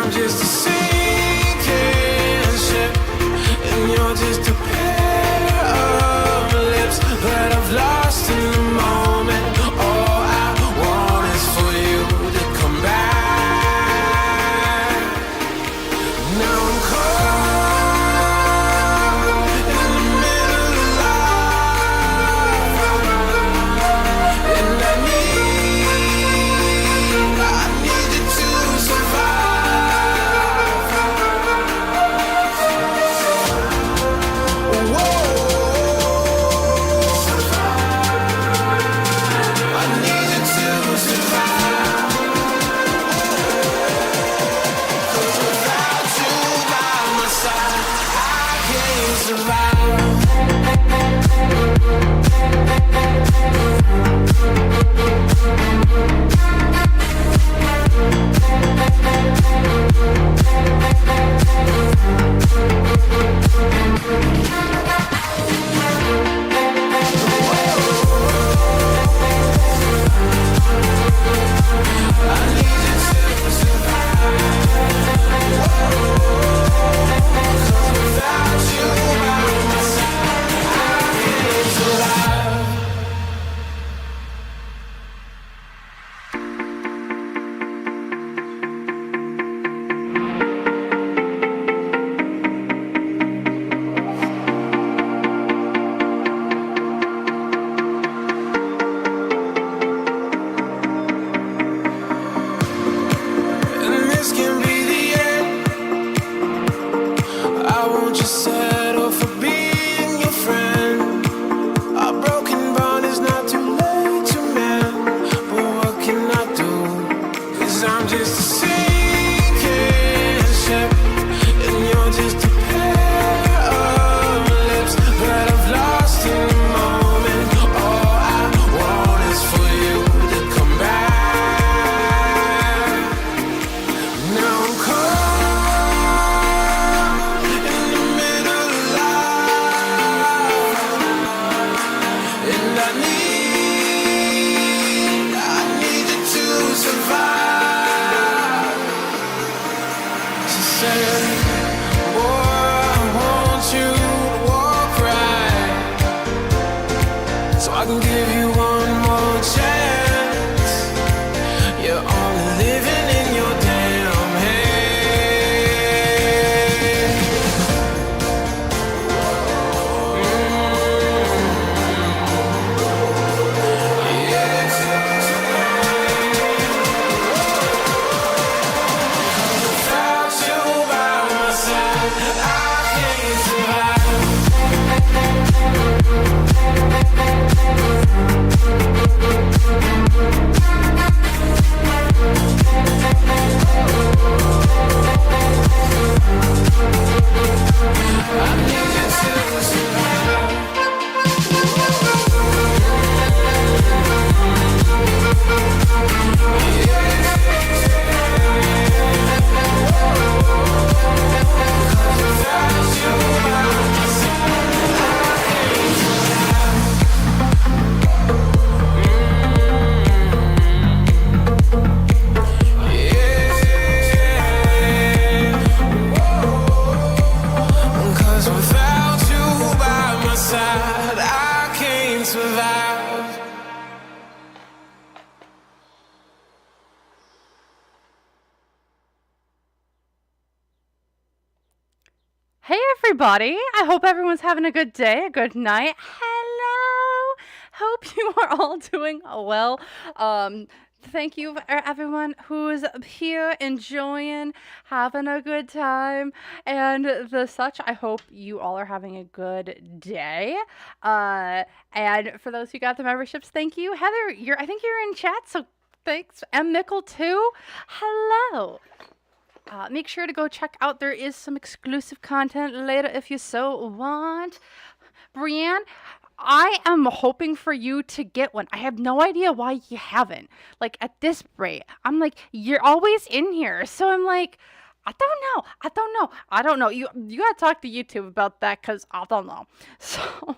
I'm just a sinking ship, and you're just a pair of lips that I've lost in the moment. All I want is for you to come back. Now I'm caught in the middle of life, and I need you to survive. Whoa, I need you to survive. 'Cause without you by my side, I can't survive. I need you to survive. 'Cause without you by my side, I can't survive. And this can be the end. I won't just settle for being your friend. A broken bond is not too late to mend. But what can I do? 'Cause I'm just a sinking ship, and you're just a pair of lips that I've lost in the moment. All I want is for you to come back. Now I'm caught in the middle of life, and I need you to survive. She said, boy, I want you to walk right, so I can give you one more chance. You're only living in your damn head. Without you by my side, I can't survive. I need you to survive. Without you by my side, I can't survive. Cause without you by my side, I can't survive. Hey everybody, I hope everyone's having a good day, a good night. Hello, hope you are all doing well. Thank you for everyone who's here enjoying, having a good time, and the such. I hope you all are having a good day. And for those who got the memberships, thank you. Heather, I think you're in chat, so thanks. M. Mickle too. Hello. Make sure to go check out. There is some exclusive content later if you so want. Brienne, I am hoping for you to get one. I have no idea why you haven't. Like, at this rate, I'm like, you're always in here. So I'm like, I don't know. You gotta talk to YouTube about that, because I don't know. So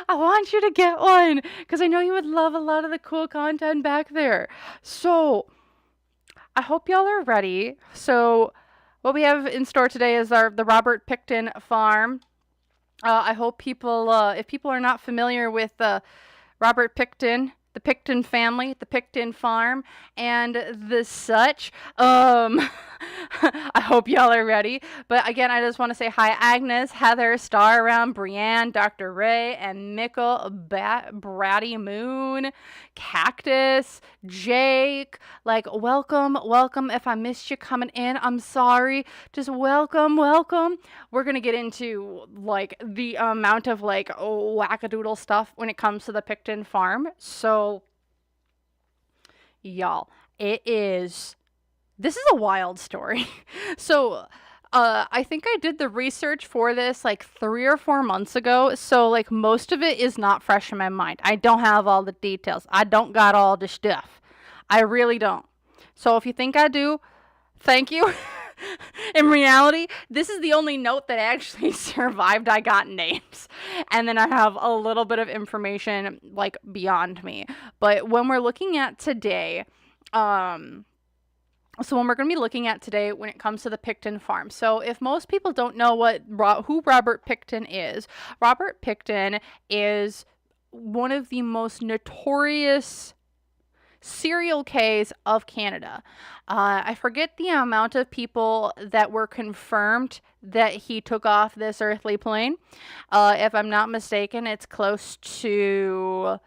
I want you to get one, because I know you would love a lot of the cool content back there. So I hope y'all are ready. So what we have in store today is the Robert Pickton Farm. I hope people, if people are not familiar with Robert Pickton, the Pickton family, the Pickton Farm, and the such. I hope y'all are ready. But again, I just want to say hi, Agnes, Heather, Star Around, Brienne, Dr. Ray, and Mickle, Bratty Moon, Cactus, Jake. Like, welcome, welcome. If I missed you coming in, I'm sorry. Just welcome, welcome. We're going to get into like the amount of like wackadoodle stuff when it comes to the Pickton Farm. So, y'all, this is a wild story. So, I think I did the research for this like 3 or 4 months ago. So, like, most of it is not fresh in my mind. I don't have all the details. I don't got all the stuff. I really don't. So, if you think I do, thank you. In reality, this is the only note that actually survived. I got names. And then I have a little bit of information like beyond me. But when we're looking at today, when we're going to be looking at today when it comes to the Pickton Farm. So if most people don't know who Robert Pickton is one of the most notorious serial Ks of Canada. I forget the amount of people that were confirmed that he took off this earthly plane. If I'm not mistaken, it's close to,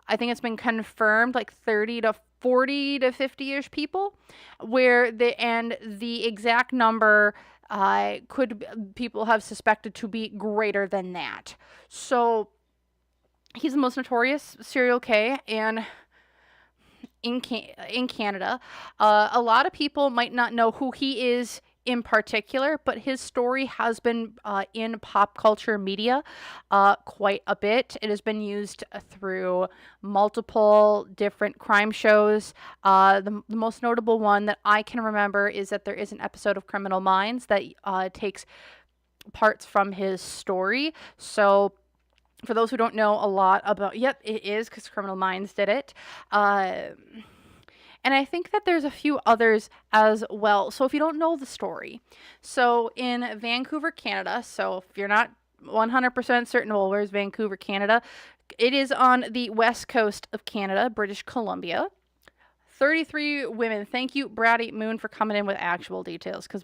I think it's been confirmed like 30 to 40 to 50-ish people, where the exact number people have suspected to be greater than that. So he's the most notorious serial K and in Canada. A lot of people might not know who he is in particular, but his story has been in pop culture media quite a bit. It has been used through multiple different crime shows. The most notable one that I can remember is that there is an episode of Criminal Minds that takes parts from his story. So for those who don't know a lot about, yep, it is because Criminal Minds did it. And I think that there's a few others as well. So if you don't know the story, so in Vancouver, Canada, so if you're not 100% certain, well, where's Vancouver, Canada? It is on the west coast of Canada, British Columbia. 33 women. Thank you, Bratty Moon, for coming in with actual details, because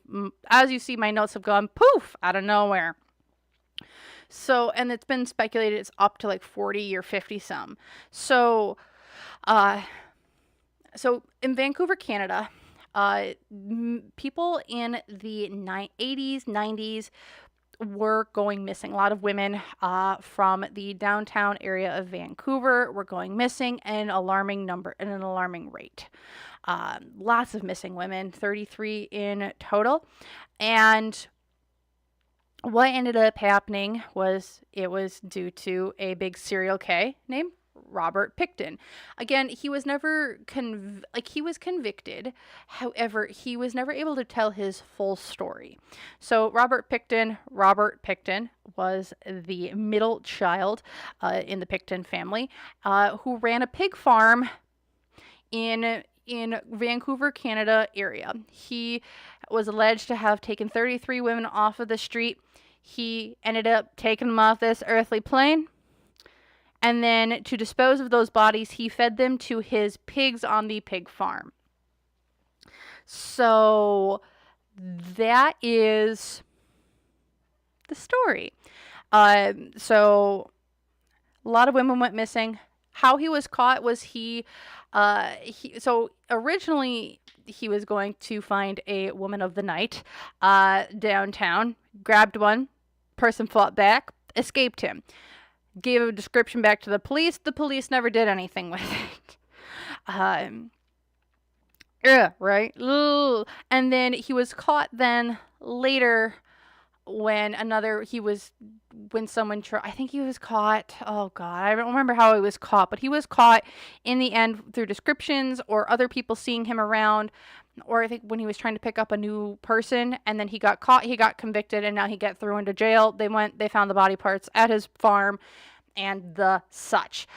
as you see, my notes have gone poof out of nowhere. So, and it's been speculated it's up to like 40 or 50 some. So in Vancouver, Canada, people in the 80s, 90s were going missing. A lot of women from the downtown area of Vancouver were going missing at an alarming rate. Lots of missing women, 33 in total. And what ended up happening was it was due to a big serial K named Robert Pickton. Again, he was never he was convicted. However, he was never able to tell his full story. So Robert Pickton was the middle child in the Pickton family who ran a pig farm in Vancouver, Canada area. He was alleged to have taken 33 women off of the street. He ended up taking them off this earthly plane. And then to dispose of those bodies, he fed them to his pigs on the pig farm. So that is the story. So a lot of women went missing. How he was caught was so originally he was going to find a woman of the night downtown, grabbed one, person fought back, escaped him, gave a description back to the police. The police never did anything with it. Right? Ugh. And then he was caught then later when someone I think he was caught, oh God, I don't remember how he was caught, but he was caught in the end through descriptions or other people seeing him around, or I think when he was trying to pick up a new person, and then he got caught, he got convicted, and now he got thrown into jail. They found the body parts at his farm and the such.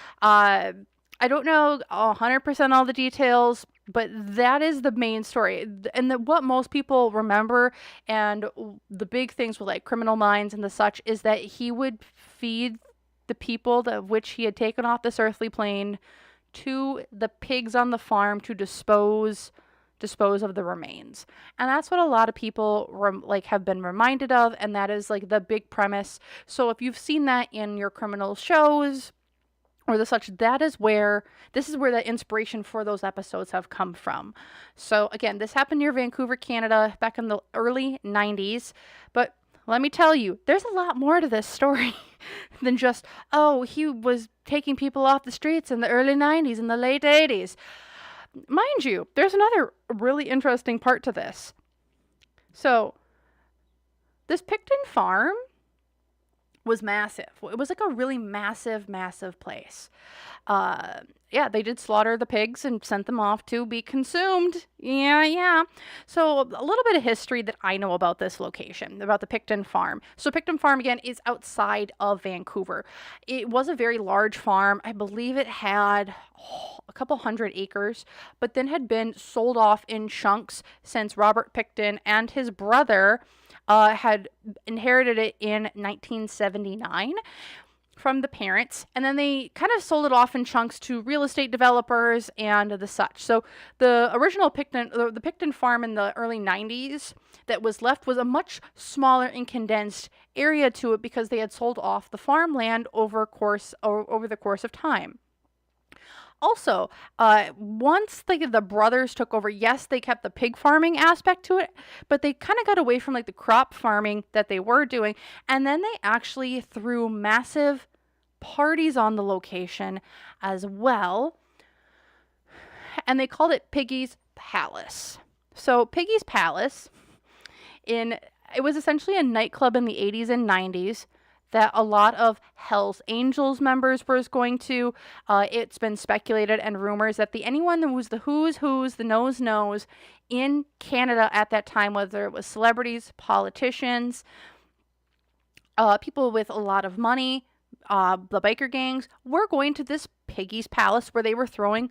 I don't know 100% all the details, but that is the main story. And what most people remember, and the big things with like Criminal Minds and the such, is that he would feed the people of which he had taken off this earthly plane to the pigs on the farm to dispose of the remains. And that's what a lot of people like have been reminded of, and that is like the big premise. So if you've seen that in your criminal shows or the such, this is where the inspiration for those episodes have come from. So again, this happened near Vancouver, Canada, back in the early 90s. But let me tell you, there's a lot more to this story than just, oh, he was taking people off the streets in the early 90s and the late 80s. Mind you, there's another really interesting part to this. So, this Pickton Farm was massive. It was like a really massive, massive place. Yeah, they did slaughter the pigs and sent them off to be consumed. Yeah. So a little bit of history that I know about this location, about the Pickton Farm. So Pickton Farm, again, is outside of Vancouver. It was a very large farm. I believe it had a couple hundred acres, but then had been sold off in chunks since Robert Pickton and his brother had inherited it in 1979 from the parents, and then they kind of sold it off in chunks to real estate developers and the such. So the original the Pickton Farm in the early 90s that was left was a much smaller and condensed area to it because they had sold off the farmland over the course of time. Also, once the brothers took over, yes, they kept the pig farming aspect to it, but they kind of got away from like the crop farming that they were doing, and then they actually threw massive parties on the location as well, and they called it Piggy's Palace. So Piggy's Palace, it was essentially a nightclub in the 80s and 90s that a lot of Hell's Angels members was going to. It's been speculated and rumors that anyone that was the who's, the knows in Canada at that time, whether it was celebrities, politicians, people with a lot of money, the biker gangs, were going to this Piggy's Palace where they were throwing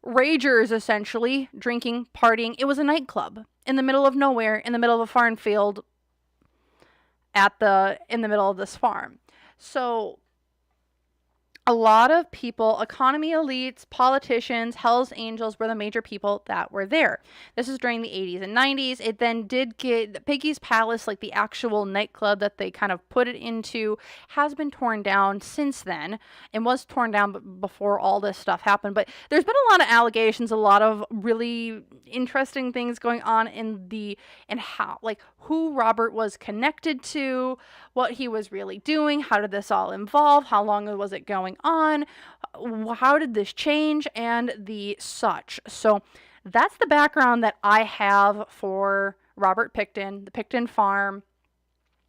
ragers, essentially, drinking, partying. It was a nightclub in the middle of nowhere, in the middle of a farm field, in the middle of this farm. So a lot of people, economy elites, politicians, Hell's Angels were the major people that were there. This is during the 80s and 90s. It then did get Piggy's Palace, like the actual nightclub that they kind of put it into, has been torn down since then, and was torn down before all this stuff happened. But there's been a lot of allegations, a lot of really interesting things going on in how, like, who Robert was connected to, what he was really doing, how did this all involve, how long was it going on, how did this change, and the such. So that's the background that I have for Robert Pickton, the Pickton Farm,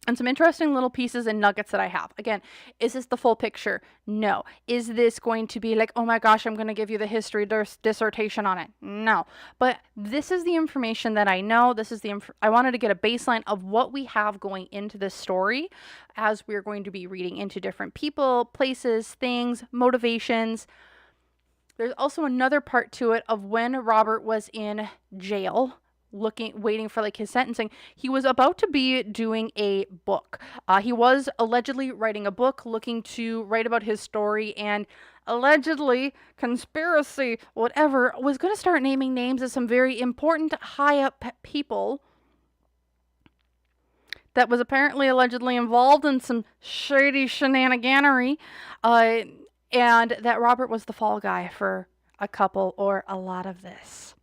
and some interesting little pieces and nuggets that I have. Again, is this the full picture? No. Is this going to be like, oh my gosh, I'm going to give you the history dissertation on it? No. But this is the information that I know. This is I wanted to get a baseline of what we have going into this story as we're going to be reading into different people, places, things, motivations. There's also another part to it of when Robert was in jail, waiting for like his sentencing. He was about to be doing a book. He was allegedly writing a book, looking to write about his story, and allegedly, conspiracy, whatever, was going to start naming names of some very important high up people that was apparently allegedly involved in some shady shenaniganery, and that Robert was the fall guy for a couple or a lot of this.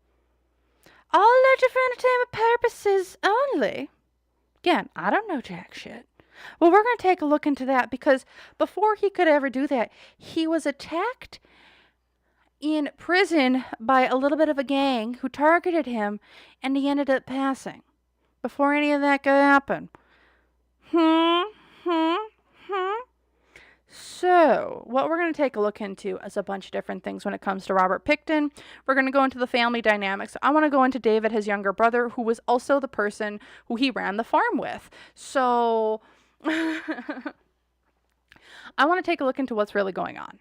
All alleged for entertainment purposes only. Again, I don't know jack shit. Well, we're going to take a look into that, because before he could ever do that, he was attacked in prison by a little bit of a gang who targeted him, and he ended up passing before any of that could happen. So, what we're going to take a look into is a bunch of different things when it comes to Robert Pickton. We're going to go into the family dynamics. I want to go into David, his younger brother, who was also the person who he ran the farm with. So, I want to take a look into what's really going on.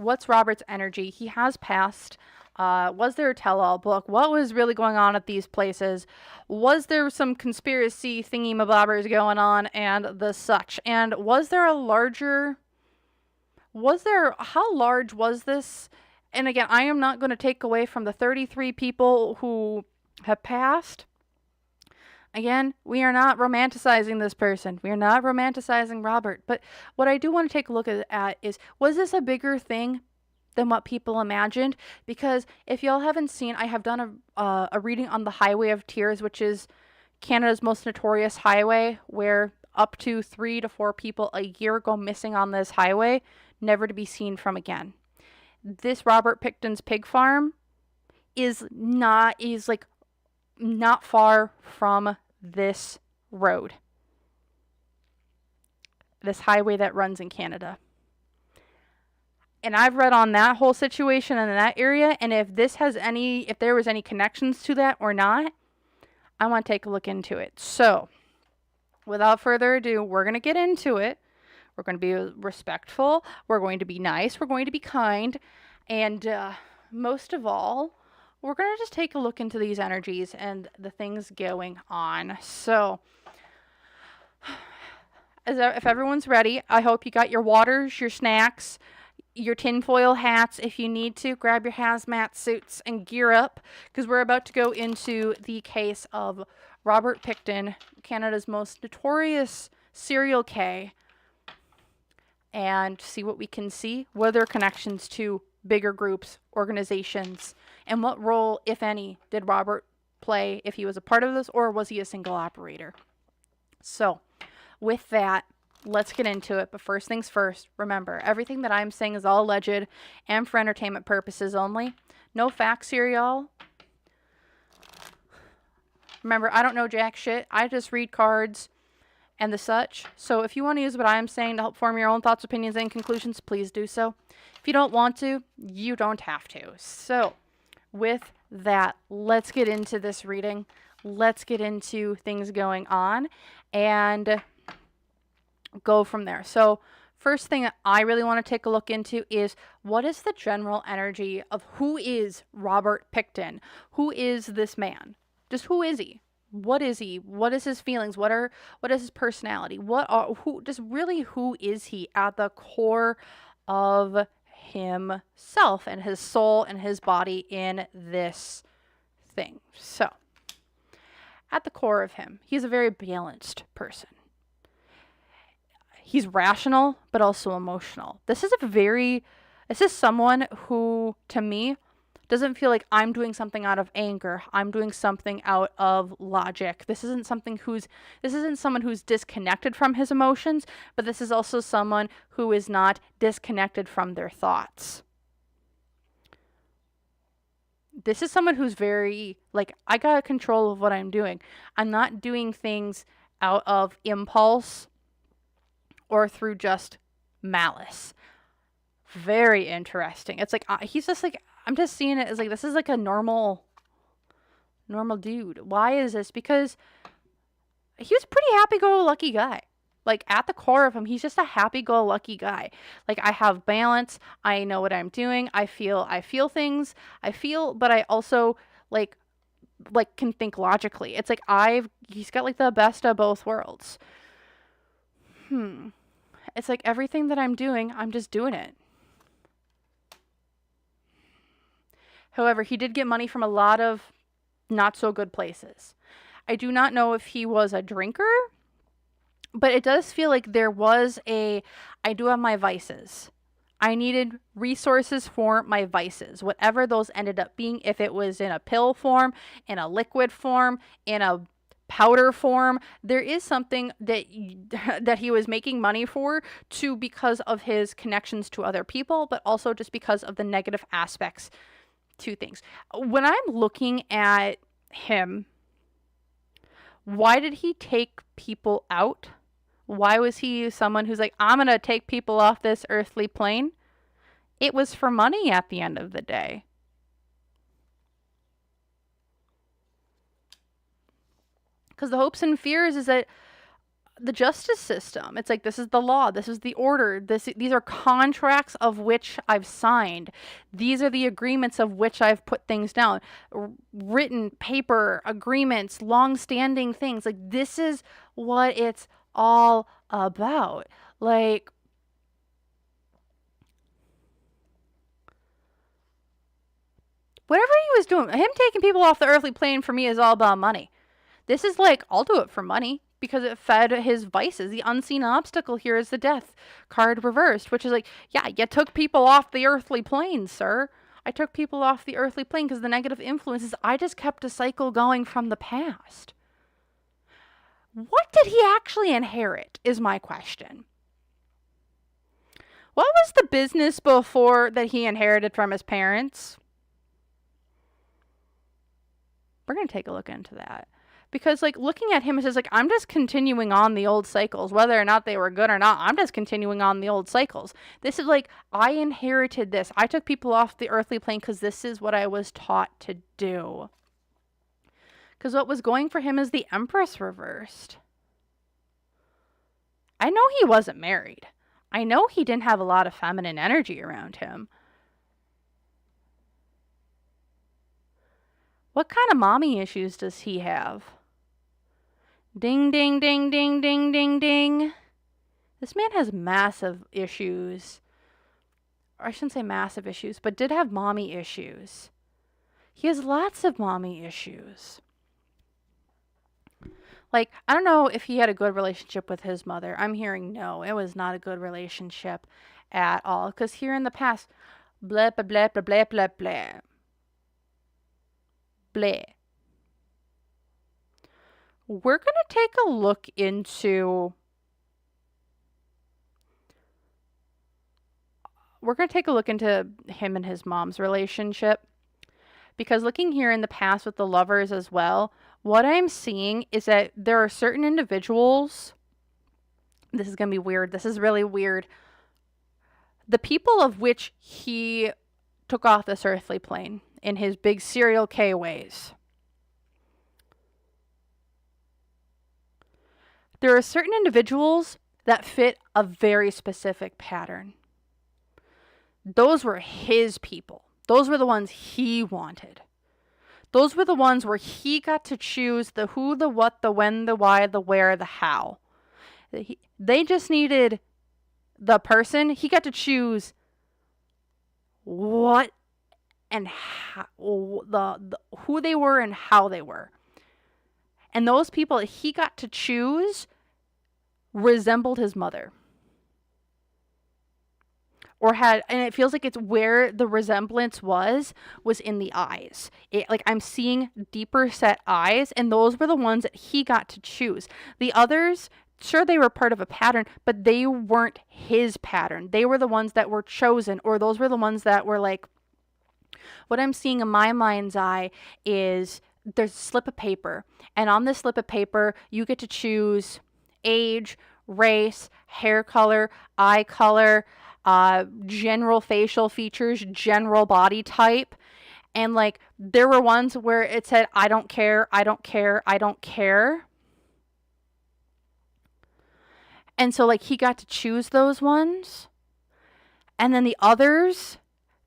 What's Robert's energy? He has passed. Was there a tell-all book? What was really going on at these places? Was there some conspiracy thingy-mabobbers going on and the such? And was there a larger... how large was this? And again, I am not going to take away from the 33 people who have passed. Again, we are not romanticizing this person. We are not romanticizing Robert. But what I do want to take a look at is, was this a bigger thing than what people imagined? Because if y'all haven't seen, I have done a reading on the Highway of Tears, which is Canada's most notorious highway, where up to 3 to 4 people a year go missing on this highway, never to be seen from again. This Robert Pickton's pig farm is not far from this road, this highway that runs in Canada. And I've read on that whole situation in that area, and if there was any connections to that or not, I want to take a look into it. So, without further ado, we're going to get into it. We're going to be respectful. We're going to be nice. We're going to be kind. And most of all, we're going to just take a look into these energies and the things going on. So, if everyone's ready, I hope you got your waters, your snacks, your tinfoil hats. If you need to, grab your hazmat suits and gear up, because we're about to go into the case of Robert Pickton, Canada's most notorious serial K, and see what we can see. Were there connections to bigger groups, organizations, and what role, if any, did Robert play, if he was a part of this, or was he a single operator? So, with that, let's get into it. But first things first, remember, everything that I'm saying is all alleged and for entertainment purposes only. No facts here, y'all. Remember, I don't know jack shit. I just read cards and the such. So if you want to use what I'm saying to help form your own thoughts, opinions, and conclusions, please do so. If you don't want to, you don't have to. So with that, let's get into this reading. Let's get into things going on and go from there. So first thing I really want to take a look into is, what is the general energy of who is Robert Pickton? Who is this man? Just who is he? What is he? What is his feelings? What is his personality? Who is he at the core of himself and his soul and his body in this thing? So, at the core of him, he's a very balanced person. He's rational, but also emotional. This is someone who, to me, doesn't feel like I'm doing something out of anger. I'm doing something out of logic. This isn't someone who's disconnected from his emotions, but this is also someone who is not disconnected from their thoughts. This is someone who's very, I got control of what I'm doing. I'm not doing things out of impulse or through just malice. Very interesting. It's he's just I'm just seeing it as this is a normal dude. Why is this? Because he was a pretty happy-go-lucky guy. At the core of him, he's just a happy-go-lucky guy. I have balance. I know what I'm doing. I feel things. But I also can think logically. It's he's got the best of both worlds. It's everything that I'm doing, I'm just doing it. However, he did get money from a lot of not so good places. I do not know if he was a drinker, but it does feel like there was I do have my vices. I needed resources for my vices, whatever those ended up being, if it was in a pill form, in a liquid form, in a powder form. There is something that he was making money for, because of his connections to other people, but also just because of the negative aspects to things. When I'm looking at him, why did he take people out? Why was he someone who's I'm gonna take people off this earthly plane? It was for money at the end of the day. Because the hopes and fears is that the justice system. It's like, this is the law, this is the order, these are contracts of which I've signed. These are the agreements of which I've put things down. Written paper agreements, long-standing things. Like, this is what it's all about. Like, whatever he was doing, him taking people off the earthly plane, for me is all about money. This is like, I'll do it for money because it fed his vices. The unseen obstacle here is the death card reversed, which is like, yeah, you took people off the earthly plane, sir. I took people off the earthly plane because the negative influences, I just kept a cycle going from the past. What did he actually inherit is my question. What was the business before that he inherited from his parents? We're going to take a look into that. Because, like, looking at him, it says, like, I'm just continuing on the old cycles. Whether or not they were good or not, I'm just continuing on the old cycles. This is like, I inherited this. I took people off the earthly plane because this is what I was taught to do. Because what was going for him is the Empress reversed. I know he wasn't married. I know he didn't have a lot of feminine energy around him. What kind of mommy issues does he have? Ding, ding, ding, ding, ding, ding, ding. This man has massive issues. Or I shouldn't say massive issues, but did have mommy issues. He has lots of mommy issues. Like, I don't know if he had a good relationship with his mother. I'm hearing no, it was not a good relationship at all. Because here in the past, blah, blah, blah, blah, blah, blah, blah. Blah. We're going to take a look into him and his mom's relationship, because looking here in the past with the Lovers as well, what I'm seeing is that there are certain individuals, this is going to be weird, this is really weird, the people of which he took off this earthly plane in his big serial K ways. There are certain individuals that fit a very specific pattern. Those were his people. Those were the ones he wanted. Those were the ones where he got to choose the who, the what, the when, the why, the where, the how. They just needed the person. He got to choose what and how, the who they were and how they were. And those people that he got to choose resembled his mother. Or had, and it feels like it's where the resemblance was in the eyes. Like, I'm seeing deeper set eyes, and those were the ones that he got to choose. The others, sure, they were part of a pattern, but they weren't his pattern. They were the ones that were chosen, or those were the ones that were like, what I'm seeing in my mind's eye is there's a slip of paper, and on this slip of paper, you get to choose age, race, hair color, eye color, general facial features, general body type. And like, there were ones where it said, I don't care, I don't care, I don't care. And so like, he got to choose those ones. And then the others,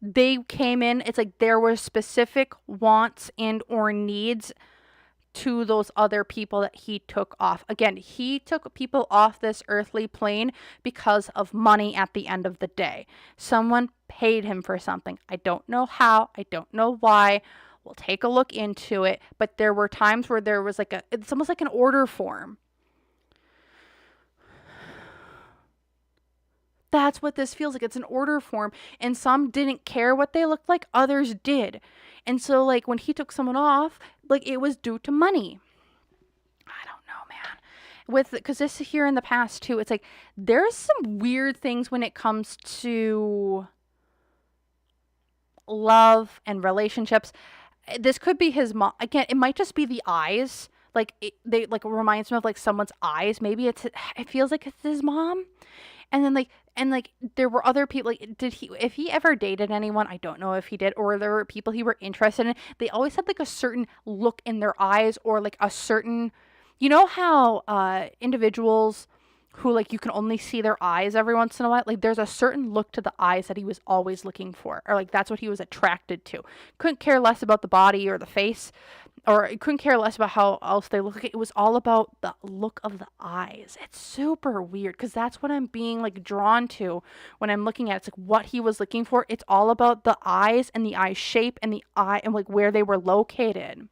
they came in, it's like there were specific wants and or needs to those other people that he took off. Again, he took people off this earthly plane because of money at the end of the day. Someone paid him for something. I don't know how, I don't know why. We'll take a look into it. But there were times where there was like it's almost like an order form. That's what this feels like. It's an order form. And some didn't care what they looked like. Others did. And so, like, when he took someone off, like, it was due to money. I don't know, man. Because this is here in the past, too. It's like, there's some weird things when it comes to love and relationships. This could be his mom. Again, it might just be the eyes. Like, it reminds me of, like, someone's eyes. Maybe it feels like it's his mom. And then, like, there were other people, like, if he ever dated anyone, I don't know if he did, or there were people he were interested in, they always had, like, a certain look in their eyes, or, like, a certain, You know how individuals who like you can only see their eyes every once in a while, like there's a certain look to the eyes that he was always looking for, or like that's what he was attracted to. Couldn't care less about the body or the face, or he couldn't care less about how else they look. It was all about the look of the eyes. It's super weird because that's what I'm being like drawn to when I'm looking at it. It's like what he was looking for. It's all about the eyes and the eye shape and the eye and like where they were located.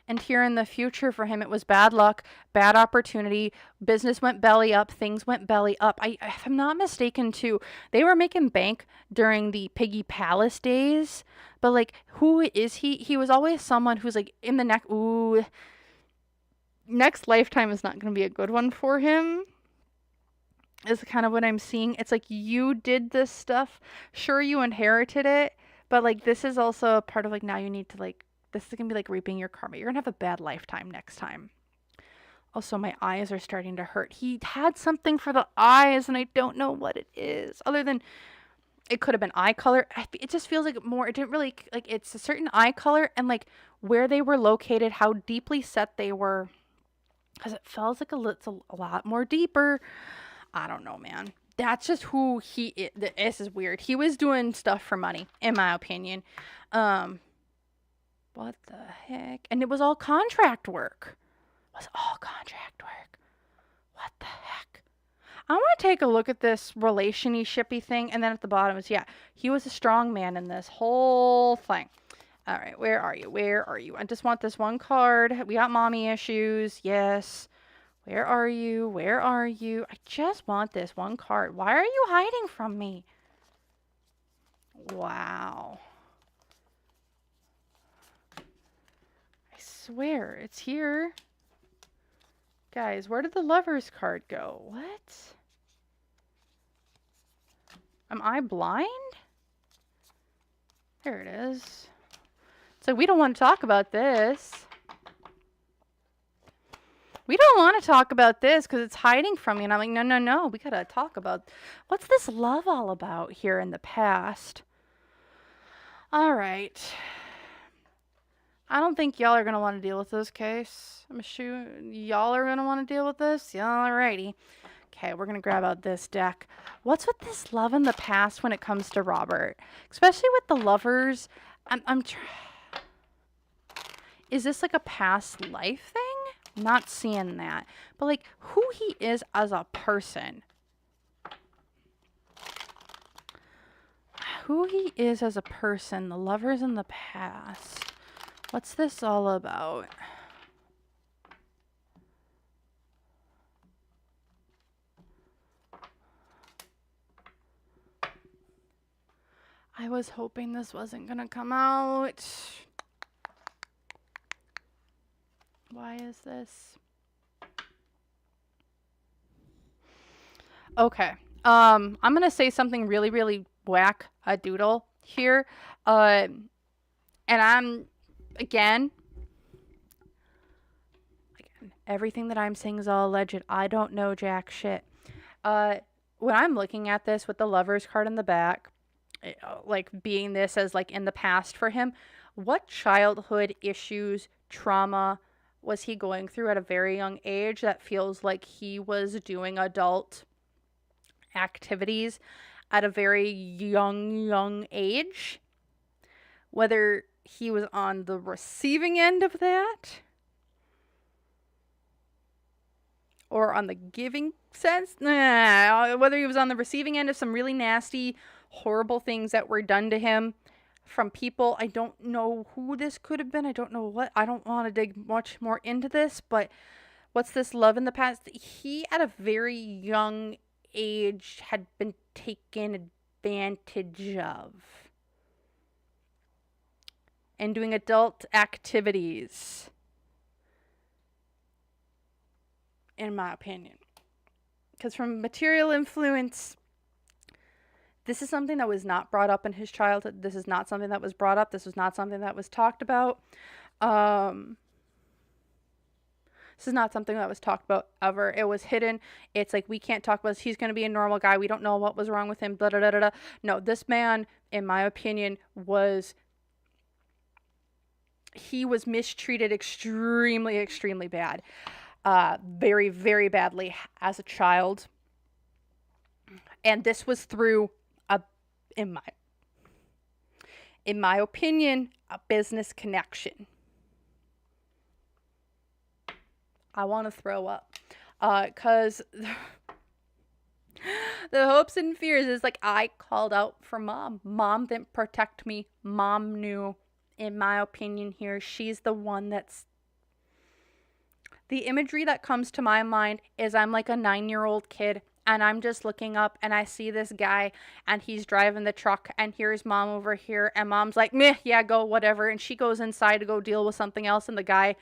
And here in the future for him, it was bad luck, bad opportunity. Business went belly up. Things went belly up. If I'm not mistaken, too, they were making bank during the Piggy Palace days. But like, who is he? He was always someone who's like in the neck. Ooh, next lifetime is not going to be a good one for him. Is kind of what I'm seeing. It's like you did this stuff. Sure, you inherited it, but like this is also a part of like now you need to like. This is going to be like reaping your karma. You're going to have a bad lifetime next time. Also, my eyes are starting to hurt. He had something for the eyes, and I don't know what it is. Other than it could have been eye color. It just feels like more, it didn't really, like it's a certain eye color and like where they were located, how deeply set they were. Because it feels like it's a lot more deeper. I don't know, man. That's just who he is. This is weird. He was doing stuff for money, in my opinion. What the heck? And it was all contract work. It was all contract work. What the heck? I want to take a look at this relation-y shippy thing. And then at the bottom is, yeah, he was a strong man in this whole thing. All right, where are you? Where are you? I just want this one card. We got mommy issues. Yes. Where are you? Where are you? I just want this one card. Why are you hiding from me? Wow. Swear it's here. Guys, where did the Lovers card go? What? Am I blind? There it is. So we don't want to talk about this. We don't want to talk about this because it's hiding from me. And I'm like, no, no, no. We got to talk about what's this love all about here in the past. All right. I don't think y'all are going to want to deal with this case. I'm sure y'all are going to want to deal with this. Yeah, alrighty. Okay, we're going to grab out this deck. What's with this love in the past when it comes to Robert? Especially with the Lovers. Is this like a past life thing? I'm not seeing that. But like who he is as a person. Who he is as a person. The Lovers in the past. What's this all about? I was hoping this wasn't gonna come out. Why is this? Okay. I'm gonna say something really, really whack a doodle here. And I'm again, everything that I'm saying is all alleged. I don't know jack shit. When I'm looking at this with the Lovers card in the back, like being this as like in the past for him, what childhood issues, trauma was he going through at a very young age that feels like he was doing adult activities at a very young age? Whether he was on the receiving end of that or on the giving sense, whether he was on the receiving end of some really nasty, horrible things that were done to him from people. I don't know who this could have been. I don't know what. I don't want to dig much more into this, but what's this love in the past? He, at a very young age, had been taken advantage of and doing adult activities, in my opinion. Because from material influence, this is something that was not brought up in his childhood. This is not something that was brought up. This was not something that was talked about. This is not something that was talked about ever. It was hidden. It's like, we can't talk about this. He's going to be a normal guy. We don't know what was wrong with him. Blah, blah, blah, blah. No, this man, in my opinion, was he was mistreated extremely, extremely bad. Very, very badly as a child. And this was through a, in my opinion, a business connection. I want to throw up. Because the hopes and fears is like, I called out for mom. Mom didn't protect me. Mom knew, in my opinion here, she's the one that's... The imagery that comes to my mind is I'm like a 9-year-old kid, and I'm just looking up and I see this guy and he's driving the truck, and here's mom over here, and mom's like, meh, yeah, go, whatever. And she goes inside to go deal with something else, and the guy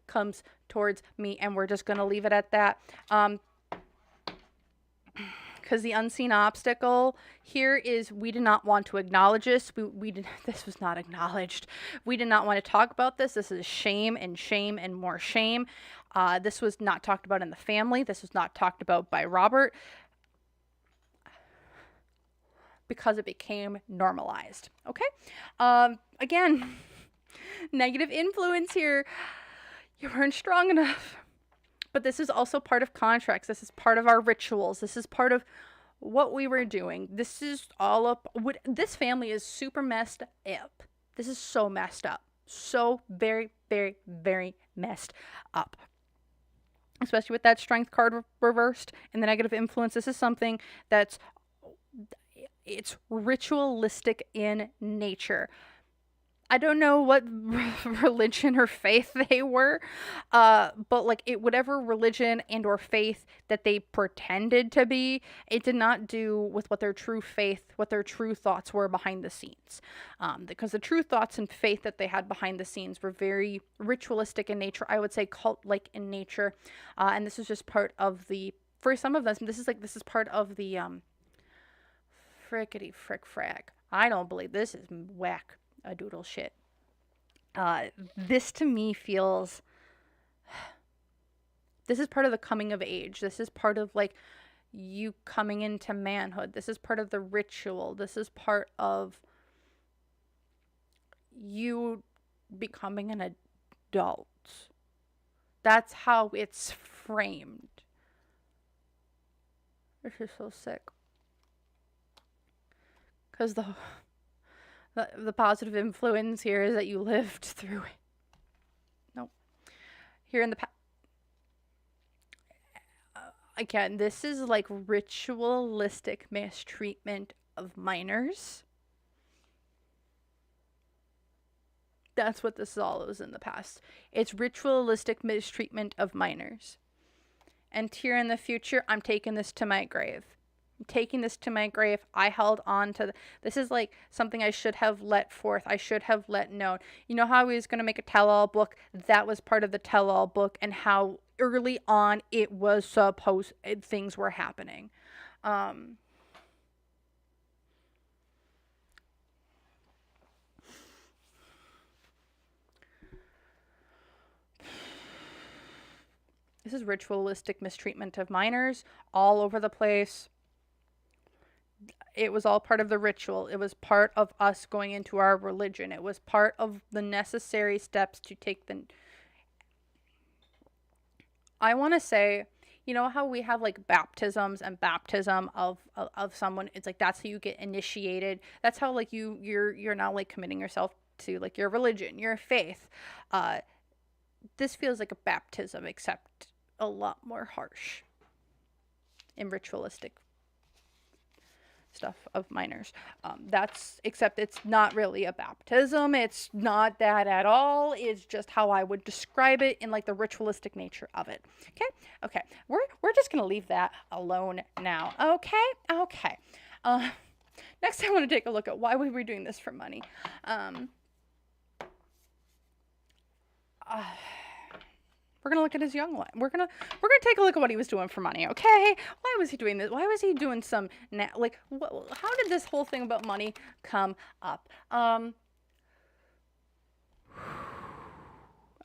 comes towards me, and we're just going to leave it at that. Because the unseen obstacle here is we did not want to acknowledge this. This was not acknowledged. We did not want to talk about this. This is shame and shame and more shame. This was not talked about in the family. This was not talked about by Robert. Because it became normalized. Okay? Again, negative influence here. You weren't strong enough. But this is also part of contracts. This is part of our rituals. This is part of what we were doing. This is all up. This family is super messed up. This is so messed up. So very, very, very messed up. Especially with that strength card reversed and the negative influence. This is something that's... It's ritualistic in nature. I don't know what religion or faith they were, but like whatever religion and or faith that they pretended to be, it did not do with what their true faith, what their true thoughts were behind the scenes. Because the true thoughts and faith that they had behind the scenes were very ritualistic in nature. I would say cult-like in nature. And this is just part of for some of them, this is part of the, frickety frick frag. I don't believe this is whack. A doodle shit. This to me feels... This is part of the coming of age. This is part of like you coming into manhood. This is part of the ritual. This is part of you becoming an adult. That's how it's framed. This is so sick. Because the positive influence here is that you lived through it. Nope. Here in the past. Again, this is like ritualistic mistreatment of minors. That's what this all is in the past. It's ritualistic mistreatment of minors. And here in the future, I'm taking this to my grave. Taking this to my grave. I held on to this is like something I should have let forth. I should have let known. You know how he was going to make a tell-all book? That was part of the tell-all book, and how early on it was supposed things were happening. This is ritualistic mistreatment of minors all over the place. It was all part of the ritual. It was part of us going into our religion. It was part of the necessary steps to take the... I want to say, you know how we have like baptisms and baptism of someone? It's like that's how you get initiated. That's how like you're now like committing yourself to like your religion, your faith. This feels like a baptism, except a lot more harsh and ritualistic stuff of minors. Except it's not really a baptism. It's not that at all. It's just how I would describe it in like the ritualistic nature of it. Okay. We're just gonna leave that alone now. Okay. Next I want to take a look at why we were doing this for money. We're gonna look at his young life. We're gonna take a look at what he was doing for money. Okay, why was he doing this? Why was he doing some how did this whole thing about money come up?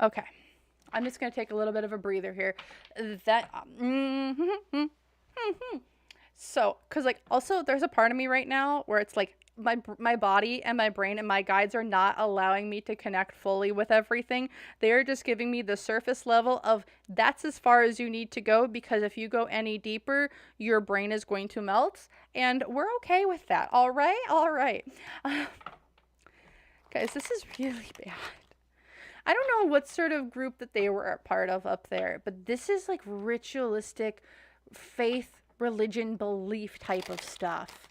Okay, I'm just gonna take a little bit of a breather here. So, cause like also there's a part of me right now where it's like my body and my brain and my guides are not allowing me to connect fully with everything. They are just giving me the surface level of that's as far as you need to go, because if you go any deeper, your brain is going to melt, and we're okay with that. All right? All right. Guys, this is really bad. I don't know what sort of group that they were a part of up there, but this is like ritualistic faith, religion, belief type of stuff.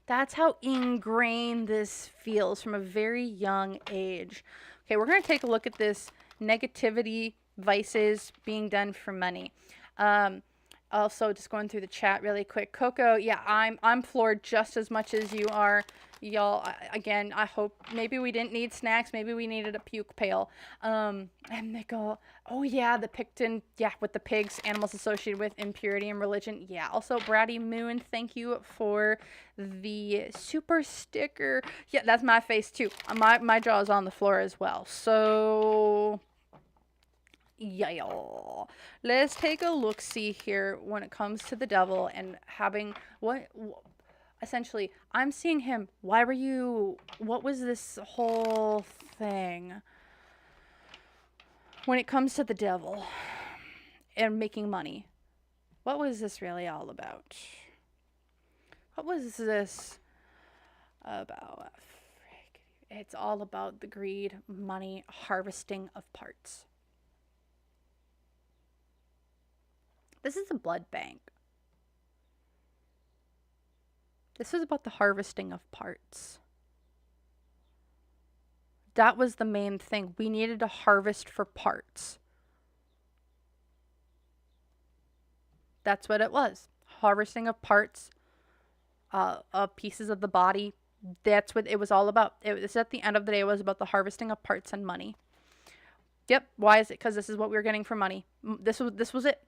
That's how ingrained this feels from a very young age. Okay, we're going to take a look at this negativity, vices being done for money. Also, just going through the chat really quick. Coco, yeah, I'm floored just as much as you are. Y'all, again, I hope maybe we didn't need snacks. Maybe we needed a puke pail. And they go, oh yeah, the Pickton, yeah, with the pigs, animals associated with impurity and religion. Yeah, also Bratty Moon, thank you for the super sticker. Yeah, that's my face too. My jaw is on the floor as well. So... yeah, let's take a look see here when it comes to the devil and having what essentially I'm seeing him. What was this whole thing when it comes to the devil and making money? What was this really all about? What was this about? It's all about the greed, money, harvesting of parts. This is a blood bank. This is about the harvesting of parts. That was the main thing. We needed to harvest for parts. That's what it was. Harvesting of parts, of pieces of the body. That's what it was all about. It was at the end of the day, it was about the harvesting of parts and money. Yep. Why is it? Because this is what we were getting for money. This was it.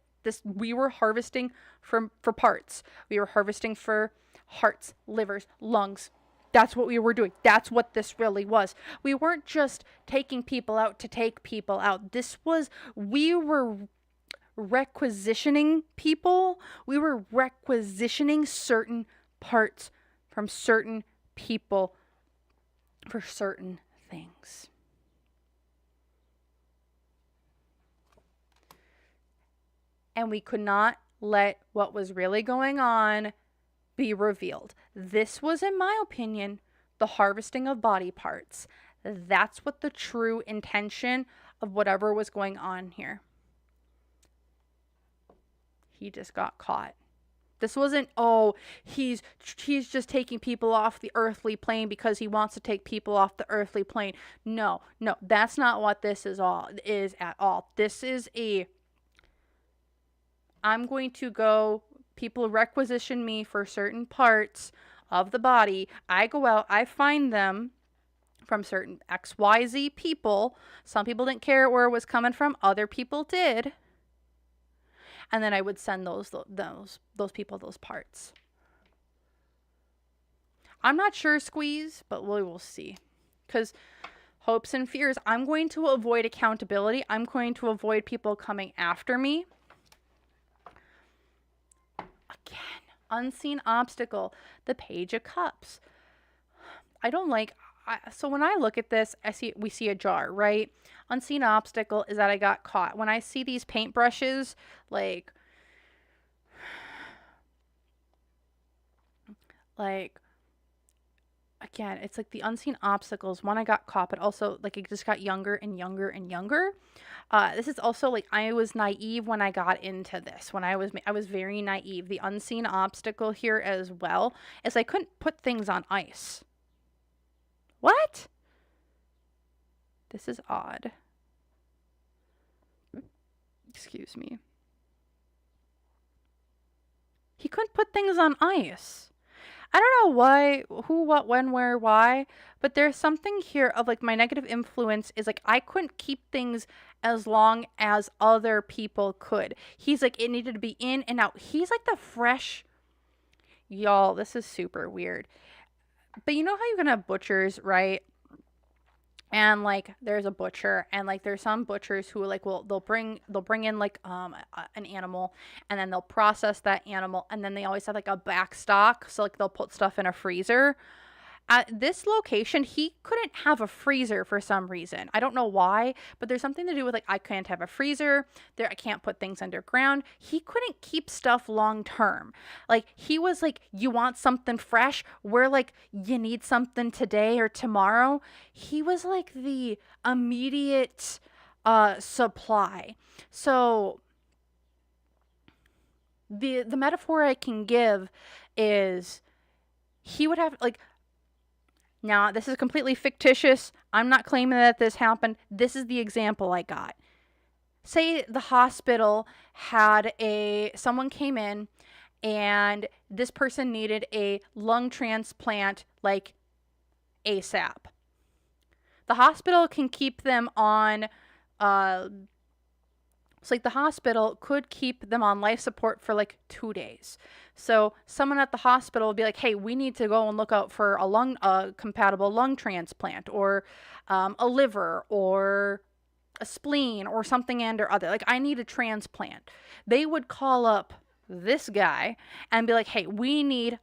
We were harvesting for parts. We were harvesting for hearts, livers, lungs. That's what we were doing. That's what this really was. We weren't just taking people out to take people out. We were requisitioning people. We were requisitioning certain parts from certain people for certain things. And we could not let what was really going on be revealed. This was, in my opinion, the harvesting of body parts. That's what the true intention of whatever was going on here. He just got caught. This wasn't, oh, he's just taking people off the earthly plane because he wants to take people off the earthly plane. No, that's not what this is at all. This is I'm going to go, people requisition me for certain parts of the body. I go out, I find them from certain XYZ people. Some people didn't care where it was coming from. Other people did. And then I would send those people those parts. I'm not sure, Squeeze, but we will see. Because hopes and fears, I'm going to avoid accountability. I'm going to avoid people coming after me. Again, unseen obstacle, the Page of Cups. I don't like, so when I look at this, we see a jar, right? Unseen obstacle is that I got caught. When I see these paintbrushes, like again, it's like the unseen obstacles. One, I got caught, but also like it just got younger and younger and younger. This is also like I was naive when I got into this. When I was very naive. The unseen obstacle here as well is I couldn't put things on ice. What? This is odd. Excuse me. He couldn't put things on ice. I don't know why, who, what, when, where, why, but there's something here of like my negative influence is like I couldn't keep things as long as other people could. He's like, it needed to be in and out. He's like the fresh, y'all, this is super weird. But you know how you can have butchers, right? and like there's a butcher, and like there's some butchers who like they'll bring in like an animal, and then they'll process that animal, and then they always have like a back stock, so like they'll put stuff in a freezer. At this location, he couldn't have a freezer for some reason. I don't know why, but there's something to do with like I can't have a freezer. There, I can't put things underground. He couldn't keep stuff long term. Like he was like, you want something fresh? We're like, you need something today or tomorrow. He was like the immediate supply. So the metaphor I can give is he would have like, now, this is completely fictitious. I'm not claiming that this happened. This is the example I got. Say the hospital had someone came in and this person needed a lung transplant like ASAP. The hospital can keep them on so like the hospital could keep them on life support for like 2 days. So someone at the hospital will be like, hey, we need to go and look out for a compatible lung transplant, or a liver, or a spleen, or something and or other. Like, I need a transplant. They would call up this guy and be like, hey, we need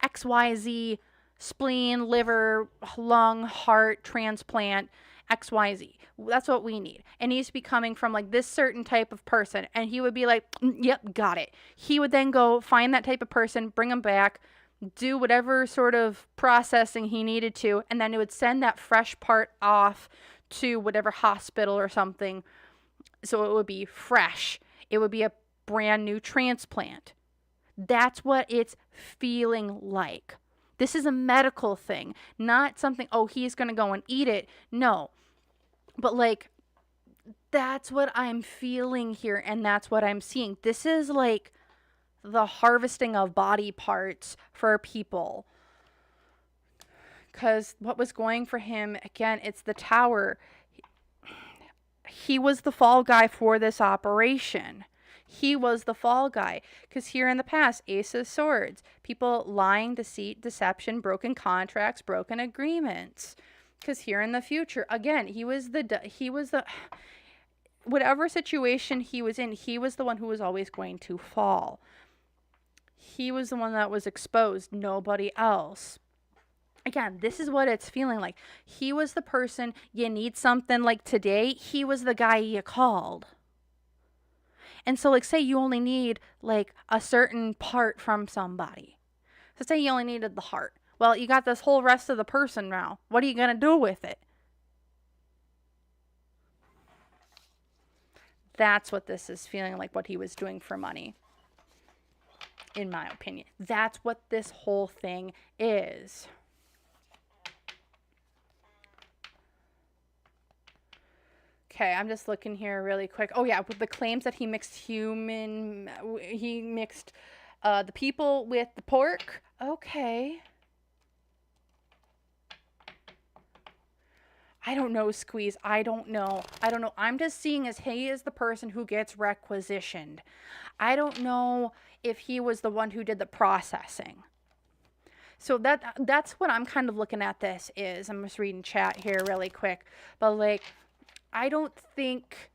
XYZ spleen, liver, lung, heart transplant, XYZ. That's what we need. It needs to be coming from like this certain type of person. And he would be like, yep, got it. He would then go find that type of person, bring him back, do whatever sort of processing he needed to, and then it would send that fresh part off to whatever hospital or something. So it would be fresh. It would be a brand new transplant. That's what it's feeling like. This is a medical thing, not something, oh, he's going to go and eat it. No. But like, that's what I'm feeling here, and that's what I'm seeing. This is like the harvesting of body parts for people. Because what was going for him, again, it's the tower. He was the fall guy for this operation. He was the fall guy. Because here in the past, Ace of Swords, people lying, deceit, deception, broken contracts, broken agreements. Because here in the future, again, he was the whatever situation he was in, he was the one who was always going to fall. He was the one that was exposed, nobody else. Again, this is what it's feeling like. He was the person, you need something like today, he was the guy you called. And so, like, say you only need, like, a certain part from somebody. So say you only needed the heart. Well, you got this whole rest of the person now. What are you going to do with it? That's what this is feeling like, what he was doing for money. In my opinion. That's what this whole thing is. Okay, I'm just looking here really quick. Oh yeah, with the claims that he mixed the people with the pork. Okay. I don't know, Squeeze. I don't know. I'm just seeing as he is the person who gets requisitioned. I don't know if he was the one who did the processing. So that's what I'm kind of looking at this is. I'm just reading chat here really quick. But like, I don't think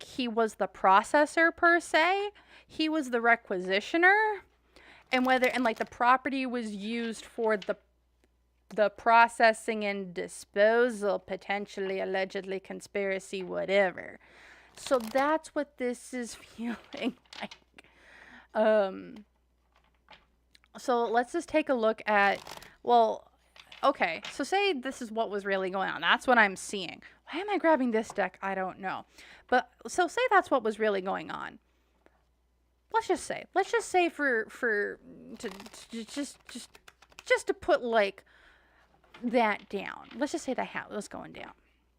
he was the processor per se. He was the requisitioner. And like the property was used for the processing and disposal, potentially, allegedly, conspiracy, whatever. So that's what this is feeling like. So let's just take a look at, well, okay, so say this is what was really going on. That's what I'm seeing. Why am I grabbing this deck? I don't know. But so say that's what was really going on. Let's just say just to put like that down. Let's just say that was going down.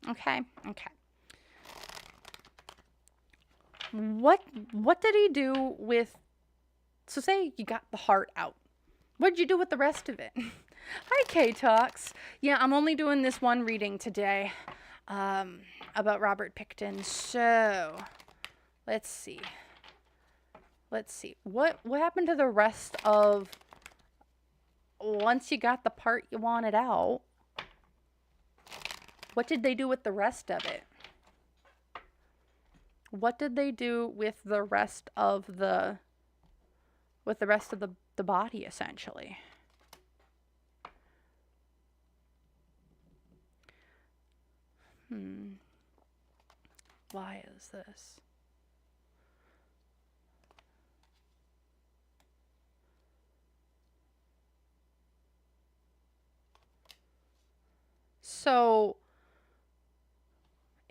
Okay? Okay. What did he do with, so say you got the heart out. What did you do with the rest of it? Hi, K-Talks. Yeah, I'm only doing this one reading today about Robert Pickton. So, let's see. What happened to the rest of, once you got the part you wanted out, What did they do with the rest of it? What did they do with the rest of the the body, essentially? Why is this? So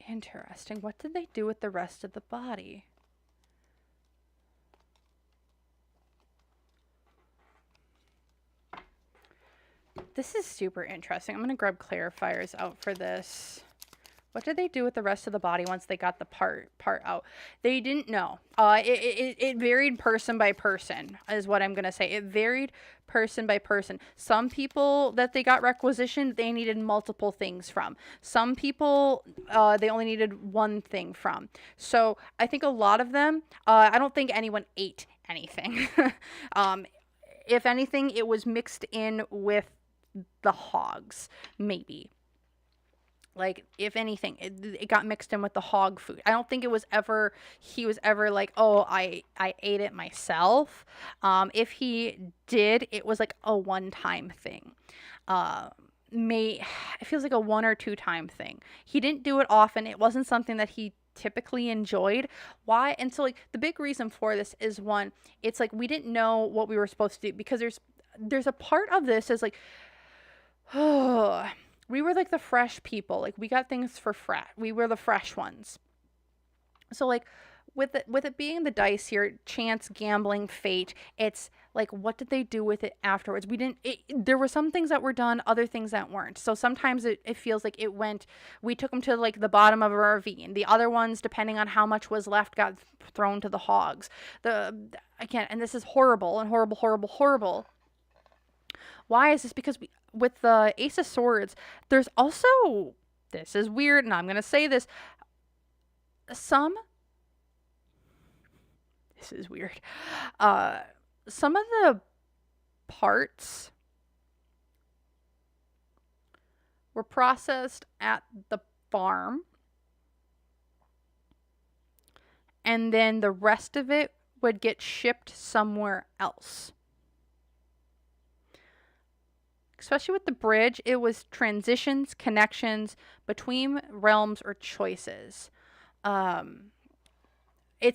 interesting. What did they do with the rest of the body? This is super interesting. I'm going to grab clarifiers out for this. What did they do with the rest of the body once they got the part out? They didn't know. It varied person by person, is what I'm going to say. It varied person by person. Some people that they got requisitioned, they needed multiple things from. Some people, they only needed one thing from. So I think a lot of them, I don't think anyone ate anything. If anything, it was mixed in with the hogs, maybe. Like, if anything, it got mixed in with the hog food. I don't think he was ever like, oh, I ate it myself. If he did, it was like a one-time thing. It feels like a 1 or 2 time thing. He didn't do it often. It wasn't something that he typically enjoyed. Why? And so, like, the big reason for this is, one, it's like we didn't know what we were supposed to do, because there's a part of this is like, oh, we were like the fresh people. Like, we got things for fresh. We were the fresh ones. So, like, with it being the dice here, chance, gambling, fate, it's like, what did they do with it afterwards? There were some things that were done, other things that weren't. So sometimes it feels like we took them to like the bottom of a ravine. The other ones, depending on how much was left, got thrown to the hogs. Again, and this is horrible and horrible, horrible, horrible. Why is this? Because with the Ace of Swords, there's also, this is weird, and I'm going to say this, this is weird. Some of the parts were processed at the farm, and then the rest of it would get shipped somewhere else. Especially with the bridge, it was transitions, connections between realms or choices. It's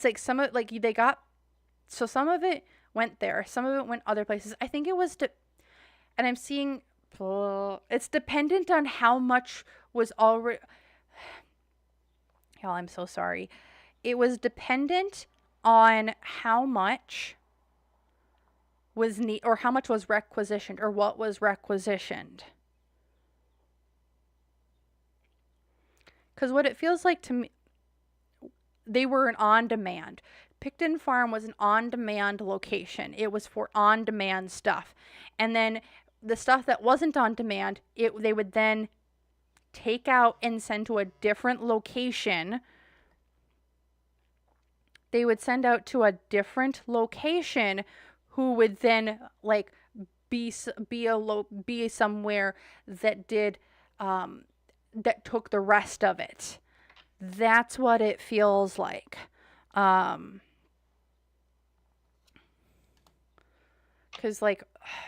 like some of some of it went there, some of it went other places. I think it was and I'm seeing it's dependent on how much was already. Y'all, I'm so sorry. It was dependent on how much was or how much was requisitioned, or what was requisitioned. Because what it feels like to me, they were an on-demand. Pickton Farm was an on-demand location. It was for on-demand stuff. And then the stuff that wasn't on demand, they would then take out and send to a different location. They would send out to a different location, who would then like be somewhere that did that took the rest of it. That's what it feels like. Because like,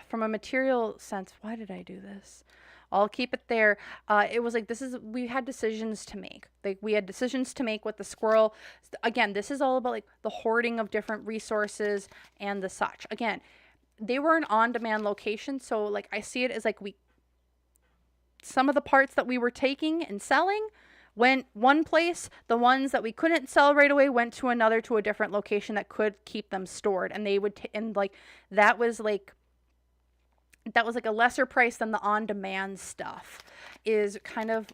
from a material sense, why did I do this? I'll keep it there. It was like, we had decisions to make. Like, we had decisions to make with the squirrel. Again, this is all about like the hoarding of different resources and the such. Again, they were an on-demand location. So like, I see it as like some of the parts that we were taking and selling went one place. The ones that we couldn't sell right away went to another, to a different location that could keep them stored. And they would, that was like a lesser price than the on-demand stuff, is kind of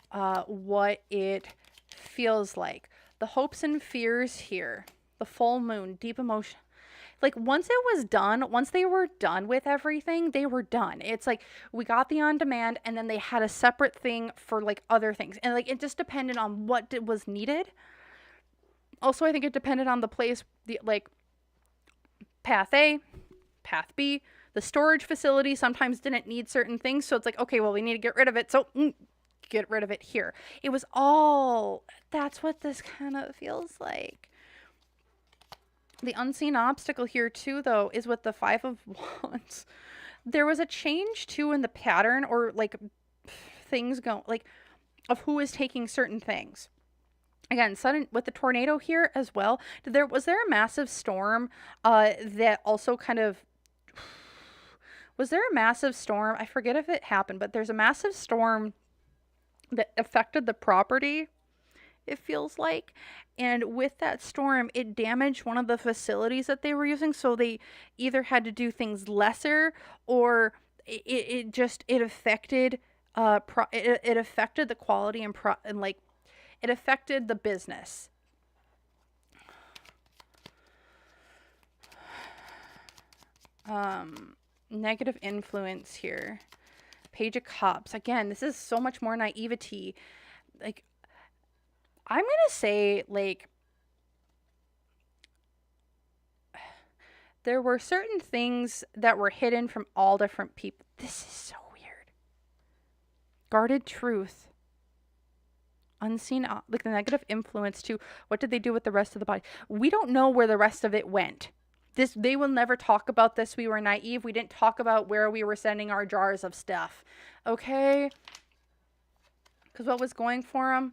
what it feels like. The hopes and fears here, the full moon, deep emotion. Like, once it was done, once they were done with everything, they were done. It's like, we got the on-demand, and then they had a separate thing for like other things. And like, it just depended on what was needed. Also, I think it depended on the place, like path A, path B. The storage facility sometimes didn't need certain things. So it's like, okay, well, we need to get rid of it. So get rid of it here. It was all, that's what this kind of feels like. The unseen obstacle here too, though, is with the Five of Wands. There was a change too in the pattern, or like things go like of who is taking certain things. Again, sudden with the tornado here as well. Was there a massive storm that also kind of, was there a massive storm? I forget if it happened, but there's a massive storm that affected the property, it feels like. And with that storm, it damaged one of the facilities that they were using. So they either had to do things lesser, or it affected it affected the quality and like it affected the business. Negative influence here. Page of Cups. Again, this is so much more naivety. Like, I'm going to say, like, there were certain things that were hidden from all different people. This is so weird. Guarded truth. Unseen, like the negative influence too. What did they do with the rest of the body? We don't know where the rest of it went. They will never talk about this. We were naive. We didn't talk about where we were sending our jars of stuff. Okay? Because what was going for them?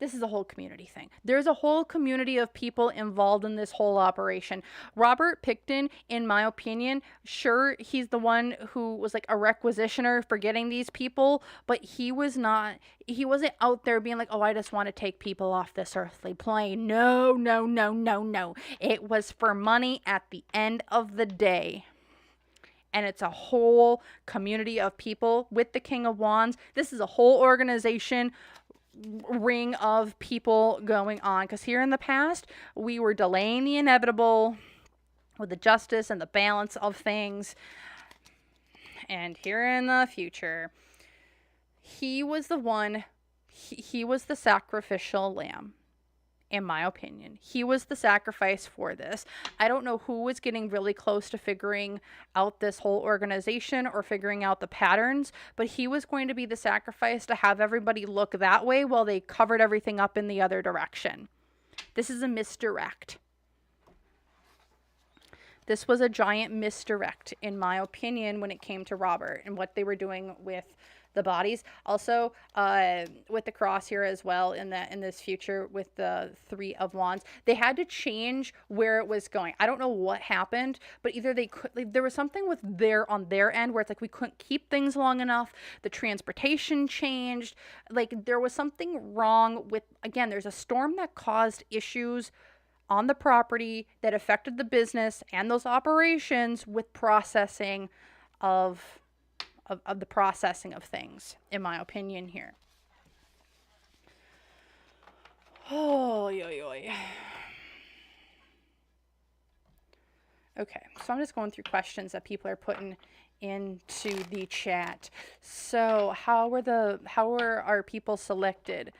This is a whole community thing. There's a whole community of people involved in this whole operation. Robert Pickton, in my opinion, sure, he's the one who was like a requisitioner for getting these people, but he wasn't out there being like, oh, I just want to take people off this earthly plane. No, no, no, no, no. It was for money at the end of the day. And it's a whole community of people with the King of Wands. This is a whole organization, ring of people going on, because here in the past we were delaying the inevitable with the justice and the balance of things, and here in the future he was the one, he was the sacrificial lamb. In my opinion, he was the sacrifice for this. I don't know who was getting really close to figuring out this whole organization or figuring out the patterns, but he was going to be the sacrifice to have everybody look that way while they covered everything up in the other direction. This is a misdirect. This was a giant misdirect, in my opinion, when it came to Robert and what they were doing with the bodies. Also, with the cross here as well, in this future with the Three of Wands, they had to change where it was going. I don't know what happened, but either they could, like, there was something with on their end where it's like we couldn't keep things long enough. The transportation changed. Like, there was something wrong with, again, there's a storm that caused issues on the property that affected the business and those operations with processing of the processing of things, in my opinion here. Oh, yoy. Okay, so I'm just going through questions that people are putting into the chat. So how were our people selected?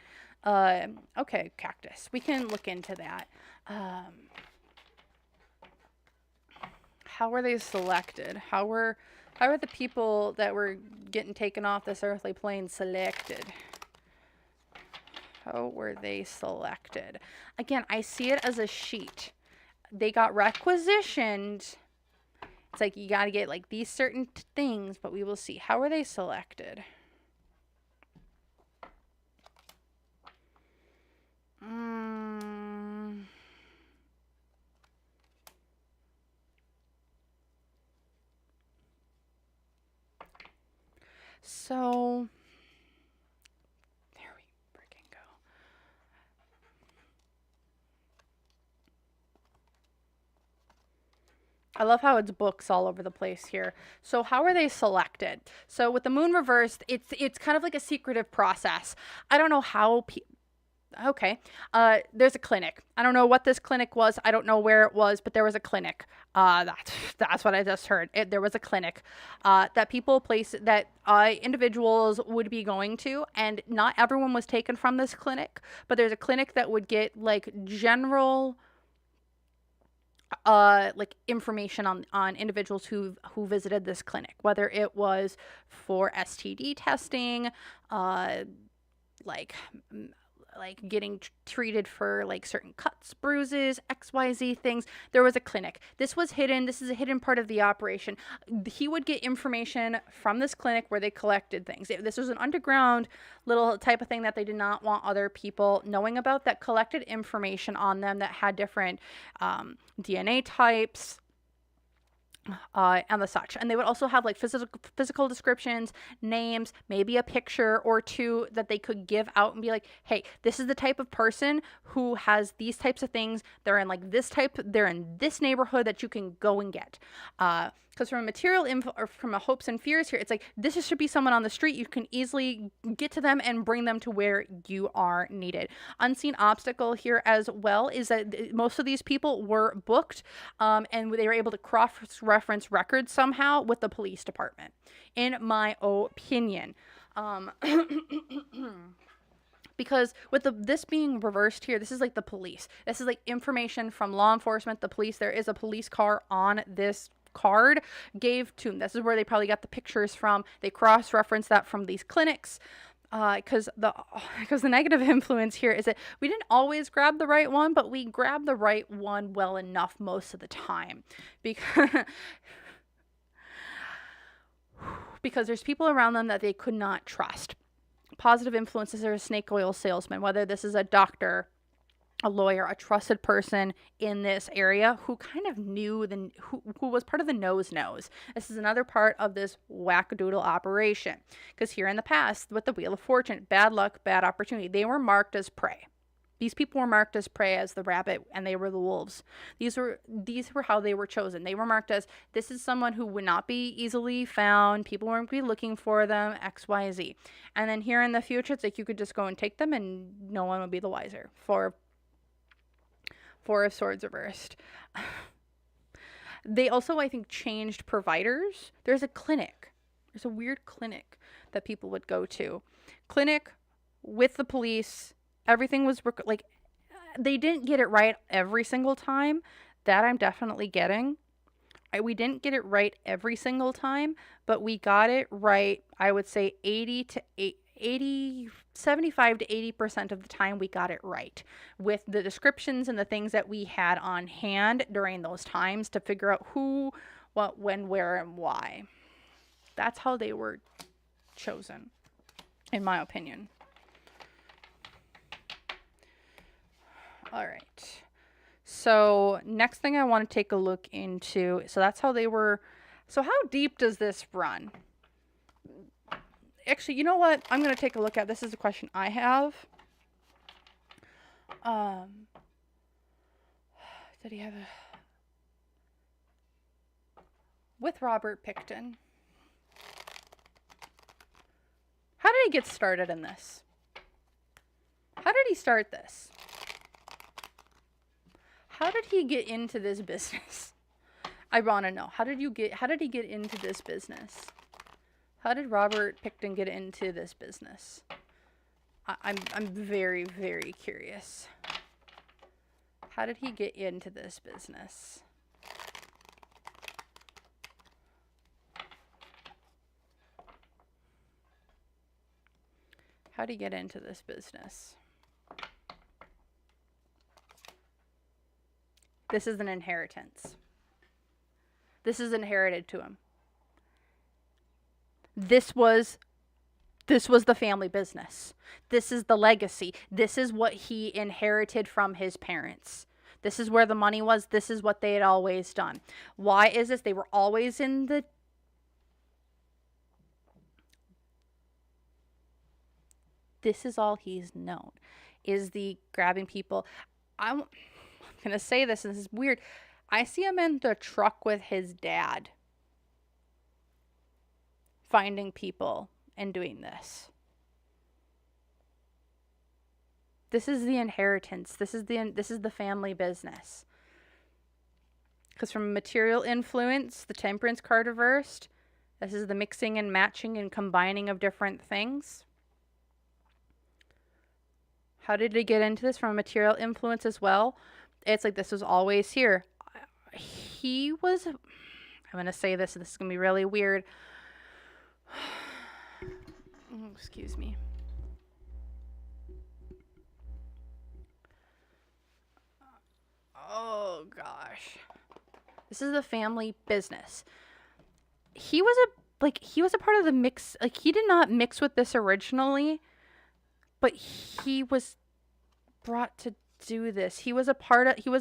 Okay, Cactus, we can look into that. How were they selected? How were the people that were getting taken off this earthly plane selected? How were they selected? Again, I see it as a sheet. They got requisitioned. It's like you got to get like these certain things, but we will see. How were they selected? So, there we freaking go. I love how it's books all over the place here. So how are they selected? So with the moon reversed, it's kind of like a secretive process. I don't know how okay. There's a clinic. I don't know what this clinic was. I don't know where it was, but there was a clinic. That's what I just heard. There was a clinic that individuals would be going to, and not everyone was taken from this clinic, but there's a clinic that would get like general like information on individuals who visited this clinic, whether it was for STD testing, like getting treated for like certain cuts, bruises, XYZ things. There was a clinic. This was hidden. This is a hidden part of the operation. He would get information from this clinic where they collected things. This was an underground little type of thing that they did not want other people knowing about, that collected information on them that had different DNA types, and the such. And they would also have like physical descriptions, names, maybe a picture or two that they could give out and be like, hey, this is the type of person who has these types of things. They're in like this type, they're in this neighborhood that you can go and get. Because from a material info, or from a hopes and fears here, it's like, this should be someone on the street. You can easily get to them and bring them to where you are needed. Unseen obstacle here as well is that most of these people were booked, and they were able to cross-reference records somehow with the police department, in my opinion. Because with this being reversed here, this is like the police. This is like information from law enforcement, the police. There is a police car on this card gave to them. This is where they probably got the pictures from. They cross-reference that from these clinics. Because the negative influence here is that we didn't always grab the right one, but we grabbed the right one well enough most of the time. Because there's people around them that they could not trust. Positive influences are a snake oil salesman, whether this is a doctor, a lawyer, a trusted person in this area who kind of knew who was part of the knows. This is another part of this wackadoodle operation. Because here in the past, with the Wheel of Fortune, bad luck, bad opportunity, they were marked as prey. These people were marked as prey as the rabbit, and they were the wolves. These were how they were chosen. They were marked as, this is someone who would not be easily found. People weren't be looking for them, X, Y, Z. And then here in the future, it's like you could just go and take them and no one would be the wiser. Four of Swords reversed. They also, I think, changed providers. There's a clinic. There's a weird clinic that people would go to. Clinic with the police. Everything was like, they didn't get it right every single time. That I'm definitely getting. We didn't get it right every single time, but we got it right, I would say 75 to 80% of the time we got it right with the descriptions and the things that we had on hand during those times to figure out who, what, when, where, and why. That's how they were chosen, in my opinion. All right. So next thing I want to take a look into, so that's how they were. So how deep does this run? Actually, you know what? I'm going to take a look at, this is a question I have. Did he have a, with Robert Pickton, how did he get started in this? How did he start this? How did he get into this business? I want to know. How did he get into this business? How did Robert Pickton get into this business? I'm very, very curious. How did he get into this business? How did he get into this business? This is an inheritance. This is inherited to him. This was the family business. This is the legacy. This is what he inherited from his parents. This is where the money was. This is what they had always done. Why is this? They were always in the... This is all he's known, is the grabbing people. I'm going to say this, and this is weird. I see him in the truck with his dad, finding people and doing this. This is the inheritance. This is the family business. Because from material influence, the Temperance card reversed. This is the mixing and matching and combining of different things. How did he get into this? From a material influence as well. It's like this was always here. He was, I'm going to say this, and this is going to be really weird. Oh, excuse me. This is the family business. He was a part of the mix. Like, he did not mix with this originally, but he was brought to do this. He was a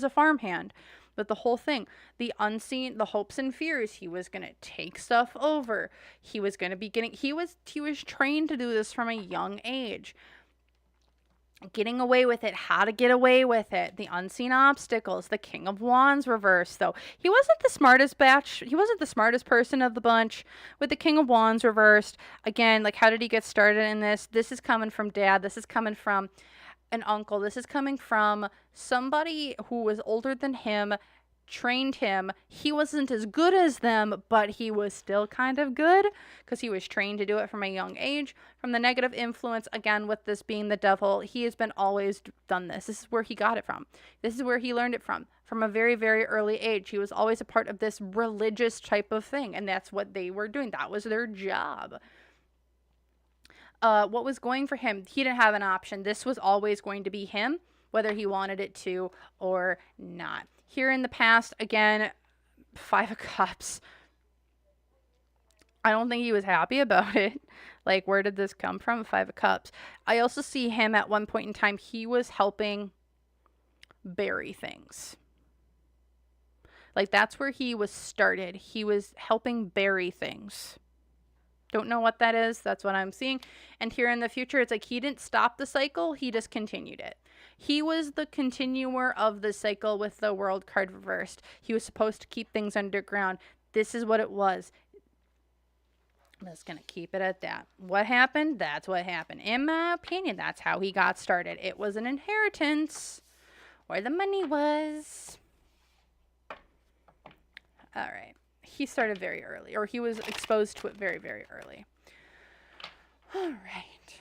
farmhand. But the whole thing, the unseen, the hopes and fears, he was going to take stuff over. He was going to be he was trained to do this from a young age. Getting away with it, how to get away with it, the unseen obstacles, the King of Wands reversed, though. He wasn't the smartest person of the bunch with the King of Wands reversed. Again, like, how did he get started in this? This is coming from dad. This is coming from an uncle. This is coming from somebody who was older than him, trained him. He wasn't as good as them, but he was still kind of good because he was trained to do it from a young age. From the negative influence, again, with this being the devil, he has been always done this. This is where he got it from. This is where he learned it from a very, very early age. He was always a part of this religious type of thing, and that's what they were doing. That was their job. What was going for him? He didn't have an option. This was always going to be him, whether he wanted it to or not. Here in the past, again, 5 of Cups. I don't think he was happy about it. Like, where did this come from? 5 of Cups. I also see him at one point in time, he was helping bury things. Like, that's where he was started. He was helping bury things. Don't know what that is. That's what I'm seeing. And here in the future, it's like he didn't stop the cycle. He just continued it. He was the continuer of the cycle with the World card reversed. He was supposed to keep things underground. This is what it was. I'm just going to keep it at that. What happened? That's what happened. In my opinion, that's how he got started. It was an inheritance where the money was. All right. He started very early, or he was exposed to it very, very early. All right.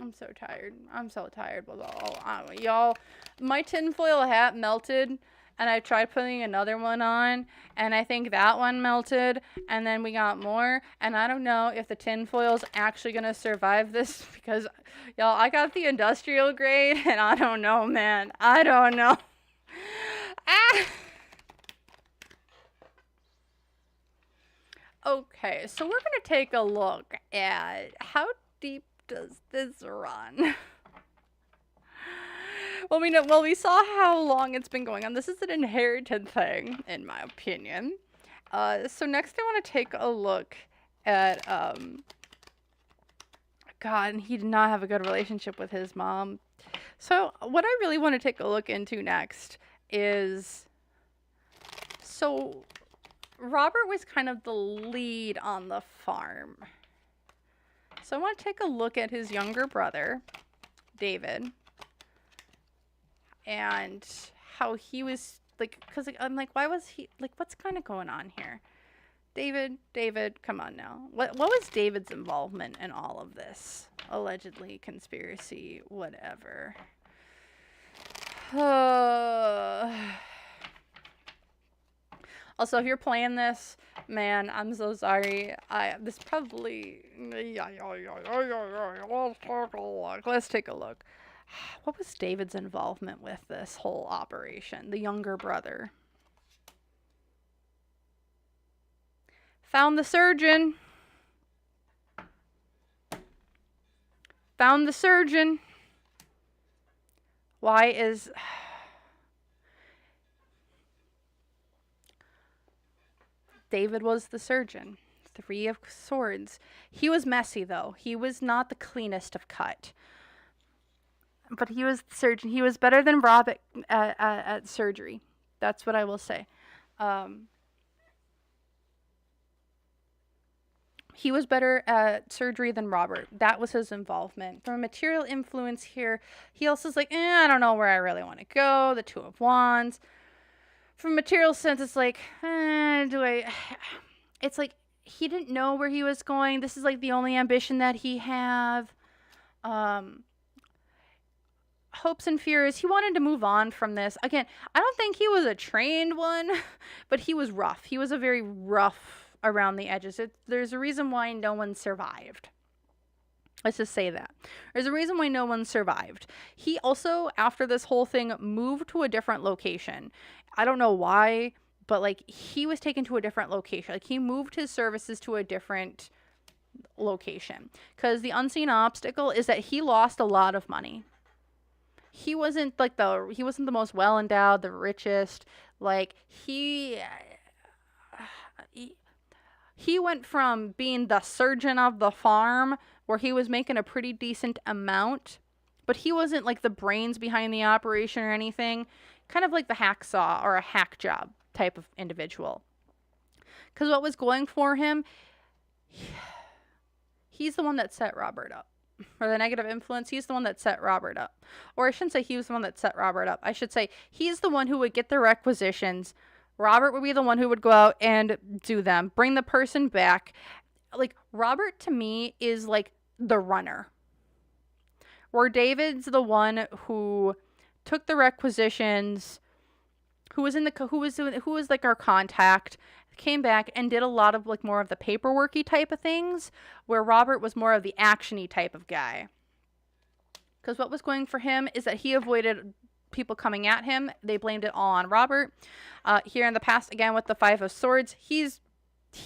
I'm so tired. I'm so tired with all. Y'all, my tinfoil hat melted, and I tried putting another one on, and I think that one melted, and then we got more, and I don't know if the tinfoil's actually going to survive this, because, y'all, I got the industrial grade, and I don't know, man. I don't know. Okay, so we're going to take a look at how deep does this run? We saw how long it's been going on. This is an inherited thing, in my opinion. So next I want to take a look at, God, and he did not have a good relationship with his mom. So what I really want to take a look into next is, so Robert was kind of the lead on the farm. So I want to take a look at his younger brother, David, and how he was, like, because I'm like, why was he, like, what's kind of going on here? David, come on now. What was David's involvement in all of this? Allegedly, conspiracy, whatever. Also, if you're playing this, man, I'm so sorry. This probably, let's take a look. What was David's involvement with this whole operation? The younger brother. Found the surgeon. Found the surgeon. Why is... David was the surgeon. 3 of Swords. He was messy, though. He was not the cleanest of cut. But he was the surgeon. He was better than Rob at surgery. That's what I will say. He was better at surgery than Robert. That was his involvement. From a material influence here, he also is like, I don't know where I really want to go. The 2 of Wands. From a material sense, it's like, it's like he didn't know where he was going. This is like the only ambition that he have. Hopes and fears. He wanted to move on from this. Again, I don't think he was a trained one, but he was rough. He was a very rough around the edges. There's a reason why no one survived. Let's just say that. There's a reason why no one survived. He also, after this whole thing, moved to a different location. I don't know why. but like he was taken to a different location. Like he moved his services to a different location, because the unseen obstacle is that he lost a lot of money. He wasn't the most well endowed, the richest. Like he went from being the surgeon of the farm, where he was making a pretty decent amount, but he wasn't like the brains behind the operation or anything. Kind of like the hacksaw or a hack job type of individual. Because what was going for him, he's the one that set Robert up. Or the negative influence, he's the one that set Robert up. Or I shouldn't say he was the one that set Robert up. I should say he's the one who would get the requisitions. Robert would be the one who would go out and do them, bring the person back. Like, Robert to me is like the runner, where David's the one who took the requisitions, who was like our contact, came back and did a lot of like more of the paperworky type of things, where Robert was more of the actiony type of guy. Because what was going for him is that he avoided people coming at him. They blamed it all on Robert. Here in the past, again with the Five of Swords, he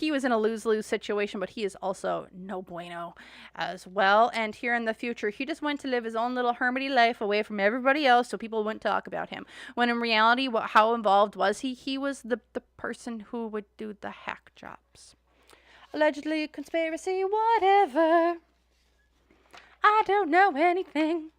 was in a lose-lose situation, but he is also no bueno as well. And here in the future, he just went to live his own little hermity life away from everybody else, so people wouldn't talk about him. When in reality, how involved was he? He was the person who would do the hack jobs. Allegedly, conspiracy, whatever. I don't know anything.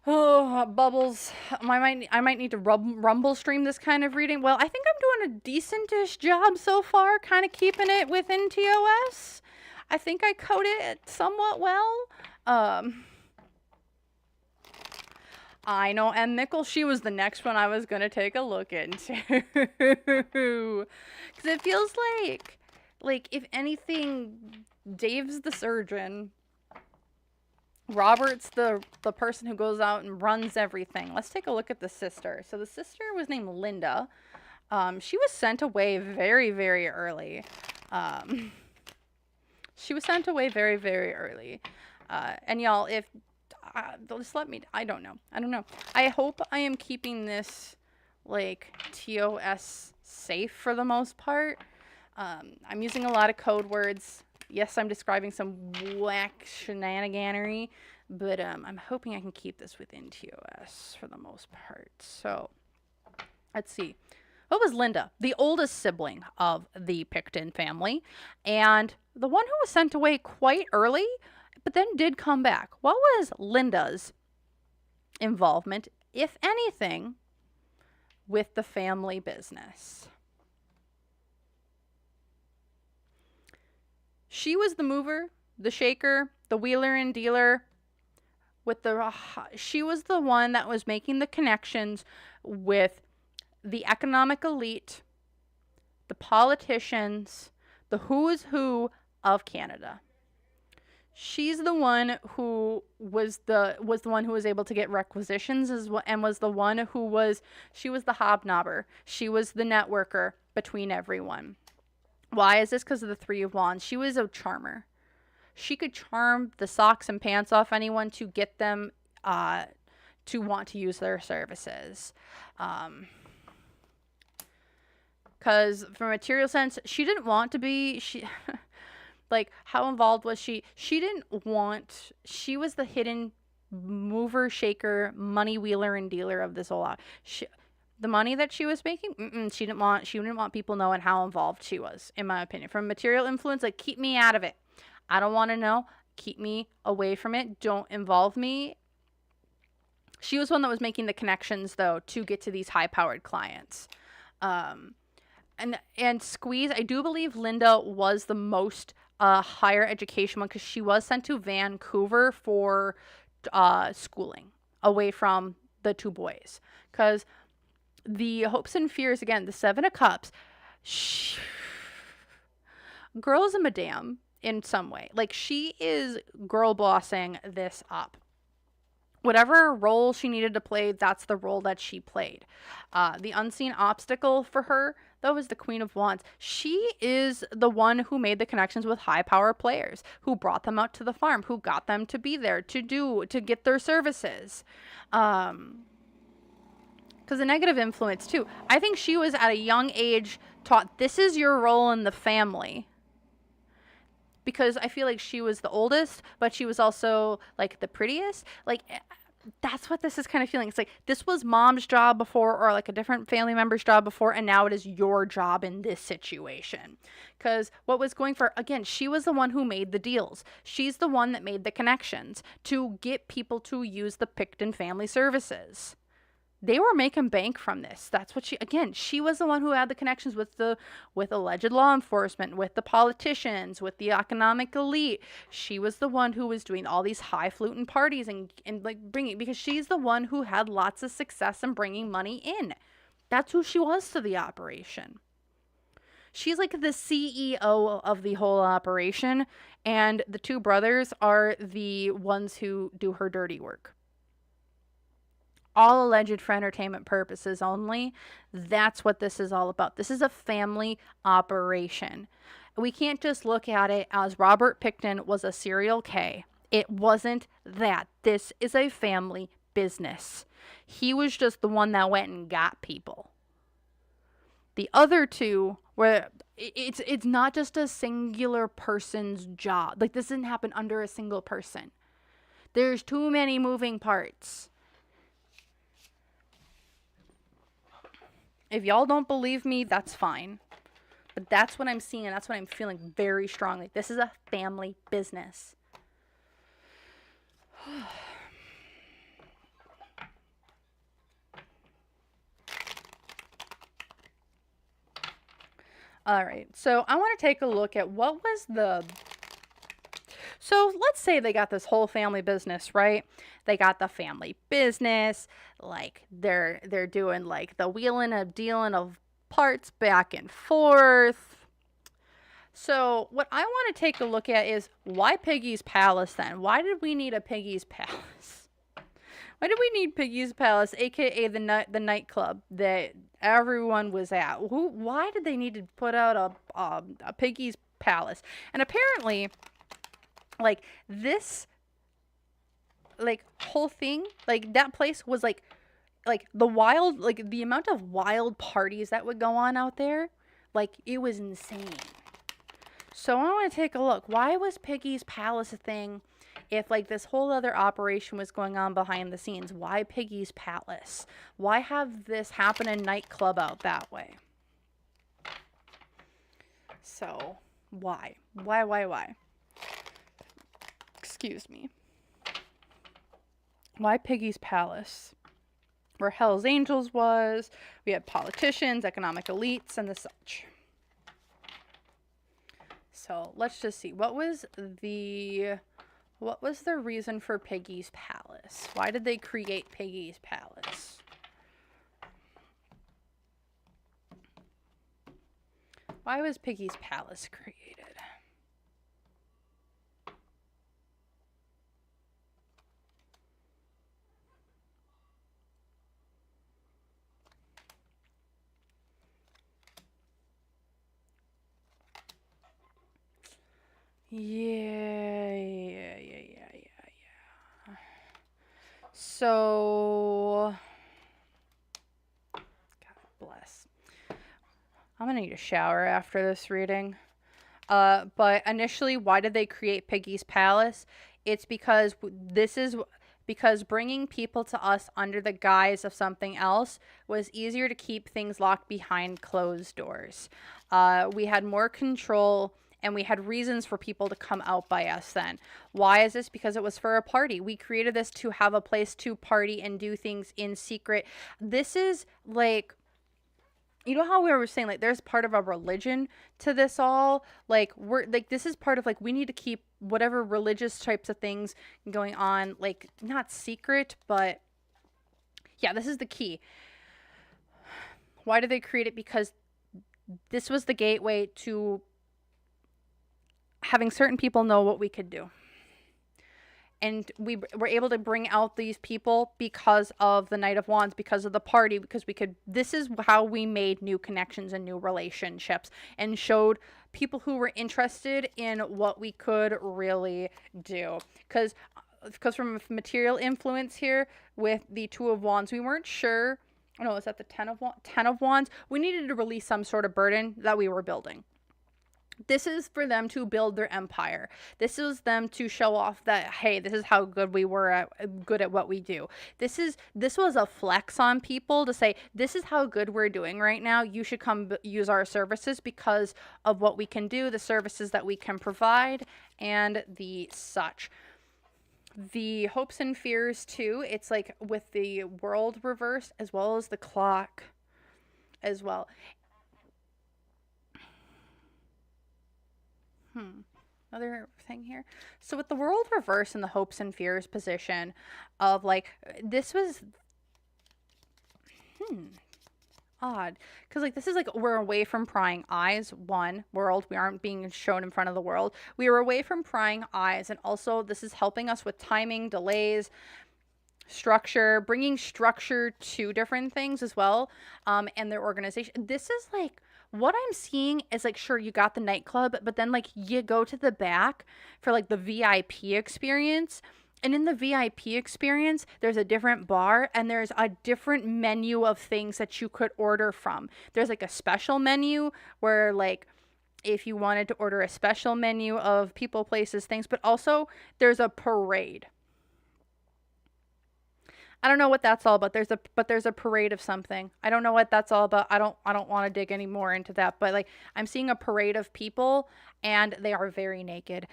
Oh, bubbles. I might need to rumble stream this kind of reading. Well, I think I'm doing a decentish job so far, kind of keeping it within TOS. I think I coded it somewhat well. I know M. Mickle, she was the next one I was going to take a look into. Because it feels like, if anything, Dave's the surgeon. Robert's the person who goes out and runs everything. Let's take a look at the sister. So the sister was named Linda. She was sent away very, very early. She was sent away very, very early. And y'all, if just let me, I don't know. I hope I am keeping this like TOS safe for the most part. I'm using a lot of code words. Yes, I'm describing some whack shenaniganery, but I'm hoping I can keep this within TOS for the most part. So, let's see. What was Linda? The oldest sibling of the Pickton family, and the one who was sent away quite early, but then did come back. What was Linda's involvement, if anything, with the family business? She was the mover, the shaker, the wheeler and dealer. She was the one that was making the connections with the economic elite, the politicians, the who's who of Canada. She's the one who was the one who was able to get requisitions and was the one who she was the hobnobber. She was the networker between everyone. Why is this? Because of the Three of Wands. She was a charmer. She could charm the socks and pants off anyone to get them to want to use their services. Because from a material sense, she didn't want to be... like, how involved was she? She was the hidden mover, shaker, money wheeler, and dealer of this whole lot. The money that she was making, she didn't want people knowing how involved she was, in my opinion. From material influence, like, keep me out of it. I don't want to know. Keep me away from it. Don't involve me. She was one that was making the connections, though, to get to these high-powered clients. And Squeeze, I do believe Linda was the most higher education one, because she was sent to Vancouver for schooling, away from the two boys. Because the hopes and fears, again, the Seven of Cups, girl's a madame in some way. Like, she is girl bossing this up. Whatever role she needed to play, that's the role that she played. The unseen obstacle for her, That was the Queen of Wands. She is the one who made the connections with high power players, who brought them out to the farm, who got them to be there to get their services. Because the negative influence too. I think she was at a young age taught this is your role in the family. Because I feel like she was the oldest, but she was also like the prettiest. Like that's what this is kind of feeling. It's like this was mom's job before, or like a different family member's job before, and now it is your job in this situation. Because what was going for, again, she was the one who made the deals. She's the one that made the connections to get people to use the Pickton family services. They were making bank from this. That's what she was the one who had the connections with alleged law enforcement, with the politicians, with the economic elite. She was the one who was doing all these highfalutin parties and like bringing, because she's the one who had lots of success in bringing money in. That's who she was to the operation. She's like the CEO of the whole operation, and the two brothers are the ones who do her dirty work. All alleged for entertainment purposes only. That's what this is all about. This is a family operation. We can't just look at it as Robert Pickton was a serial K. It wasn't that. This is a family business. He was just the one that went and got people. The other two, where it's not just a singular person's job. Like, this didn't happen under a single person. There's too many moving parts. If y'all don't believe me, that's fine. But that's what I'm seeing, and that's what I'm feeling very strongly. This is a family business. All right, so I want to take a look at what was the... So let's say they got this whole family business, right? They got the family business, like they're doing like the wheeling of dealing of parts back and forth. So what I want to take a look at is, why Piggy's Palace then? Why did we need a Piggy's Palace? Why did we need Piggy's Palace, aka the nightclub that everyone was at? Why did they need to put out a Piggy's Palace? And apparently, like, this, like, whole thing, like, that place was like the wild, like, the amount of wild parties that would go on out there, like, it was insane. So I want to take a look. Why was Piggy's Palace a thing if, like, this whole other operation was going on behind the scenes? Why Piggy's Palace? Why have this happen in nightclub out that way? So, why? Why? Excuse me. Why Piggy's Palace? Where Hell's Angels was. We had politicians, economic elites, and the such. So let's just see. What was the reason for Piggy's Palace? Why did they create Piggy's Palace? Why was Piggy's Palace created? Yeah. So, God bless. I'm gonna need a shower after this reading. But initially, why did they create Piggy's Palace? It's because bringing people to us under the guise of something else was easier to keep things locked behind closed doors. We had more control, and we had reasons for people to come out by us then. Why is this? Because it was for a party. We created this to have a place to party and do things in secret. This is like, you know how we were saying, like, there's part of a religion to this all? Like, this is part of, like, we need to keep whatever religious types of things going on, like, not secret, but yeah, this is the key. Why did they create it? Because this was the gateway to having certain people know what we could do. and we were able to bring out these people because of the Knight of Wands, because of the party, because this is how we made new connections and new relationships, and showed people who were interested in what we could really do. Because from a material influence here with the Two of Wands, we weren't sure. No, is that the Ten of Wands? We needed to release some sort of burden that we were building. This is for them to build their empire. This is them to show off that, hey, this is how good we were good at what we do. This was a flex on people to say, this is how good we're doing right now. You should come use our services because of what we can do, the services that we can provide, and the such. The hopes and fears too. It's like with the world reversed as well as the clock as well. Another thing here. So with the world reverse and the hopes and fears position of like, this was odd. Because like, this is like, we're away from prying eyes. One, world, we aren't being shown in front of the world. We are away from prying eyes. And also this is helping us with timing, delays, structure, bringing structure to different things as well. And their organization. This is like, what I'm seeing is like, sure, you got the nightclub, but then like you go to the back for like the VIP experience. And in the VIP experience, there's a different bar and there's a different menu of things that you could order from. There's like a special menu where like, if you wanted to order a special menu of people, places, things, but also there's a parade. I don't know what that's all about. There's a parade of something. I don't know what that's all about. I don't want to dig any more into that. But like, I'm seeing a parade of people and they are very naked.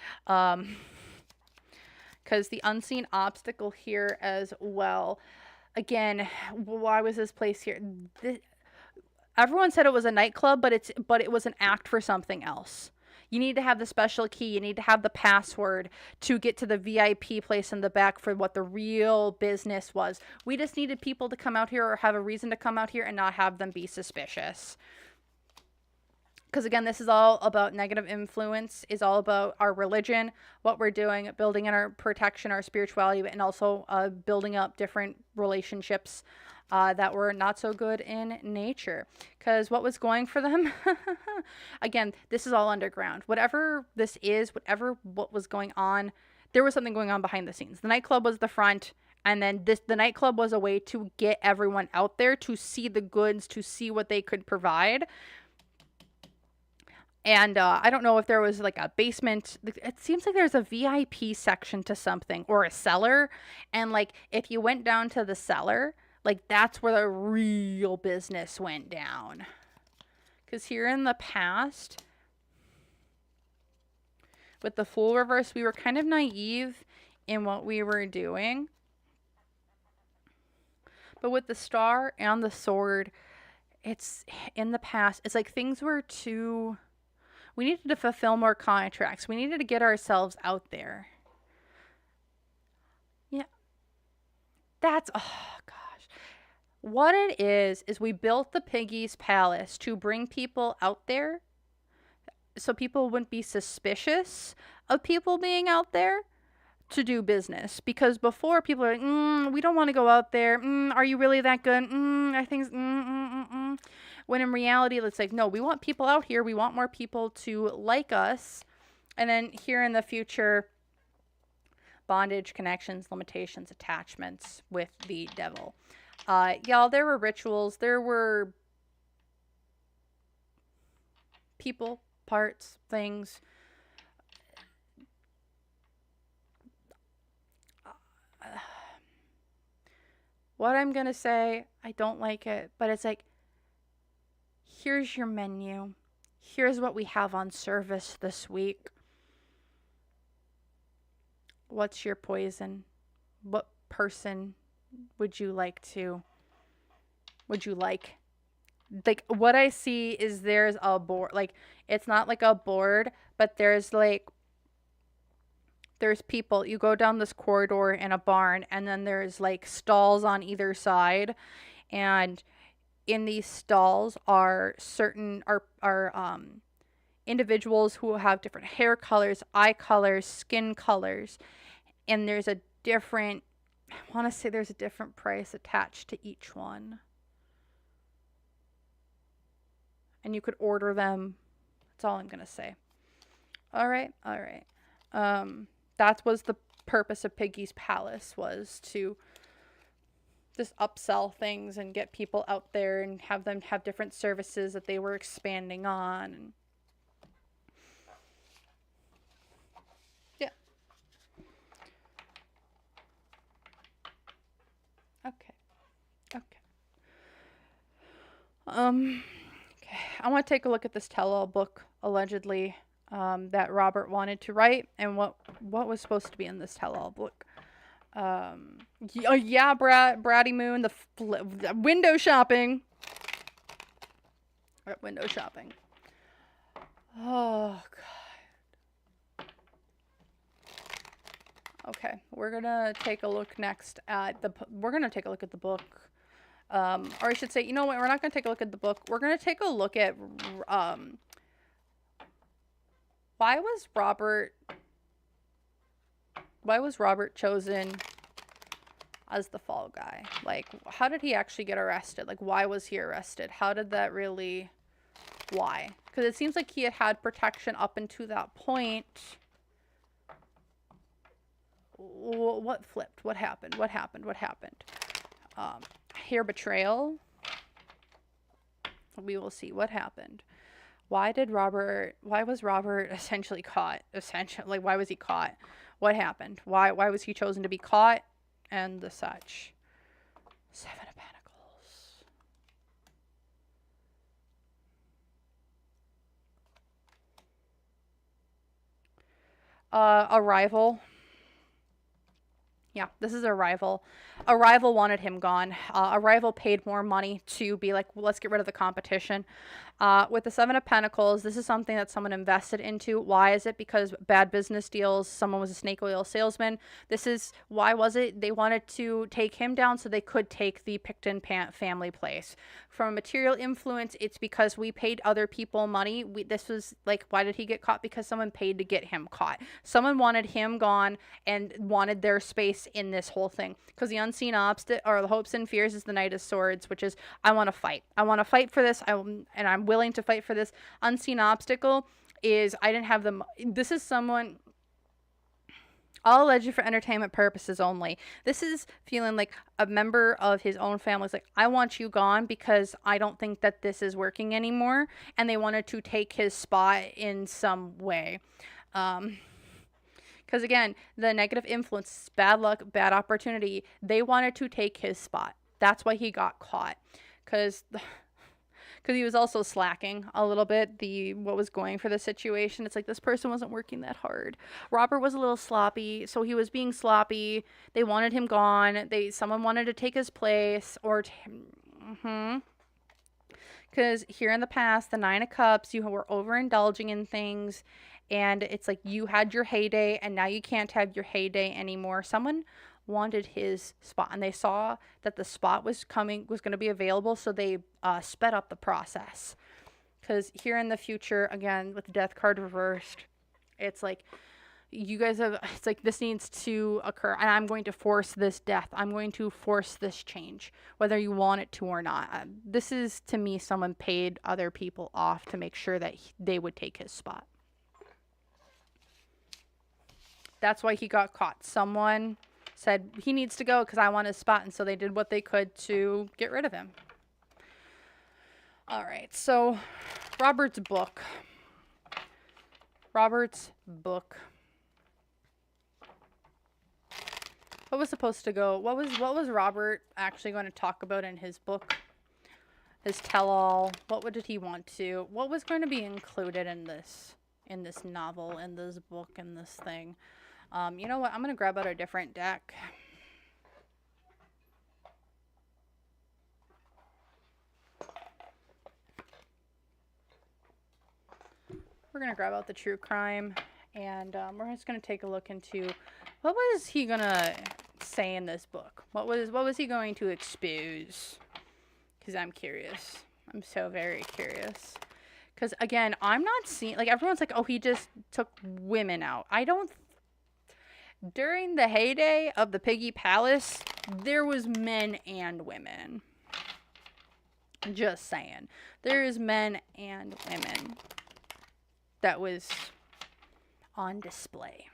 Because the unseen obstacle here as well. Again, why was this place here? Everyone said it was a nightclub, but it was an act for something else. You need to have the special key. You need to have the password to get to the VIP place in the back for what the real business was. We just needed people to come out here or have a reason to come out here and not have them be suspicious. Because again, this is all about negative influence, is all about our religion, what we're doing, building in our protection, our spirituality, and also building up different relationships that were not so good in nature. Because what was going for them, again, this is all underground. Whatever this is, what was going on, there was something going on behind the scenes. The nightclub was the front, and then the nightclub was a way to get everyone out there to see the goods, to see what they could provide. And I don't know if there was like a basement. It seems like there's a VIP section to something, or a cellar. And like, if you went down to the cellar, like that's where the real business went down. Because here in the past, with the Fool reverse, we were kind of naive in what we were doing. But with the Star and the Sword, it's in the past. It's like things were too... We needed to fulfill more contracts. We needed to get ourselves out there. Yeah. That's, oh gosh. What it is we built the Piggy's Palace to bring people out there so people wouldn't be suspicious of people being out there to do business. Because before, people are like, we don't want to go out there. Are you really that good? I think... When in reality, it's like, no, we want people out here. We want more people to like us. And then here in the future, bondage, connections, limitations, attachments with the devil. Y'all, there were rituals. There were people, parts, things. What I'm going to say, I don't like it, but it's like, here's your menu. Here's what we have on service this week. What's your poison? What person would you like? Like, what I see is there's a board. Like, it's not like a board, but there's people. You go down this corridor in a barn, and then there's like stalls on either side, and in these stalls are certain individuals who have different hair colors, eye colors, skin colors, and there's a different, I want to say there's a different price attached to each one. And you could order them. That's all I'm going to say. All right. That was the purpose of Piggy's Palace, was to just upsell things and get people out there and have them have different services that they were expanding on. And yeah. Okay. Okay. I want to take a look at this tell-all book, allegedly, that Robert wanted to write, and what was supposed to be in this tell-all book. Yeah, Bratty Moon, the window shopping. Window shopping. Oh, God. Okay, we're gonna take a look next at the book. Or I should say, you know what, we're not gonna take a look at the book. We're gonna take a look at, why was Robert chosen as the fall guy? Like, how did he actually get arrested? Like, why was he arrested? How did that really, why? Because it seems like he had protection up until that point. What flipped? What happened? Here, betrayal. We will see what happened. Why was Robert essentially caught? Like, why was he caught? What happened? Why was he chosen to be caught? And the such. Seven of Pentacles. Arrival. Yeah, this is a rival. A rival wanted him gone. A rival paid more money to be like, well, let's get rid of the competition. With the Seven of Pentacles, this is something that someone invested into. Why is it? Because bad business deals. Someone was a snake oil salesman. Why was it? They wanted to take him down so they could take the Pickton family place. From a material influence, it's because we paid other people money. This was like, why did he get caught? Because someone paid to get him caught. Someone wanted him gone and wanted their space in this whole thing. Because the unseen obstacle, or the hopes and fears, is the Knight of Swords, which is, I want to fight. I want to fight for this. And I'm willing to fight for this. Unseen obstacle is, I didn't have them. This is someone, I'll allege you for entertainment purposes only. This is feeling like a member of his own family is like, I want you gone because I don't think that this is working anymore. And they wanted to take his spot in some way. Because again, the negative influence, bad luck, bad opportunity, they wanted to take his spot. That's why he got caught. Because he was also slacking a little bit, what was going for the situation. It's like, this person wasn't working that hard. Robert was a little sloppy, so he was being sloppy. They wanted him gone. Someone wanted to take his place, or because here in the past, the Nine of Cups, you were overindulging in things, and it's like you had your heyday, and now you can't have your heyday anymore. Someone wanted his spot, and they saw that the spot was going to be available, so they sped up the process. Because here in the future, again, with the Death card reversed, it's like, it's like, this needs to occur, and I'm going to force this death. I'm going to force this change, whether you want it to or not. This is, to me, someone paid other people off to make sure that they would take his spot. That's why he got caught. Someone said he needs to go because I want his spot, and so they did what they could to get rid of him. All right, so Robert's book. What was supposed to go? What was Robert actually going to talk about in his book? His tell-all. What did he want to? What was going to be included in this novel, in this book, in this thing? You know what? I'm going to grab out a different deck. We're going to grab out the true crime, and we're just going to take a look into what was he going to say in this book? What was he going to expose? Because I'm curious. I'm so very curious. Because, again, I'm not seeing, like, everyone's like, oh, he just took women out. During the heyday of the Piggy Palace, there was men and women. Just saying. There's men and women that was on display.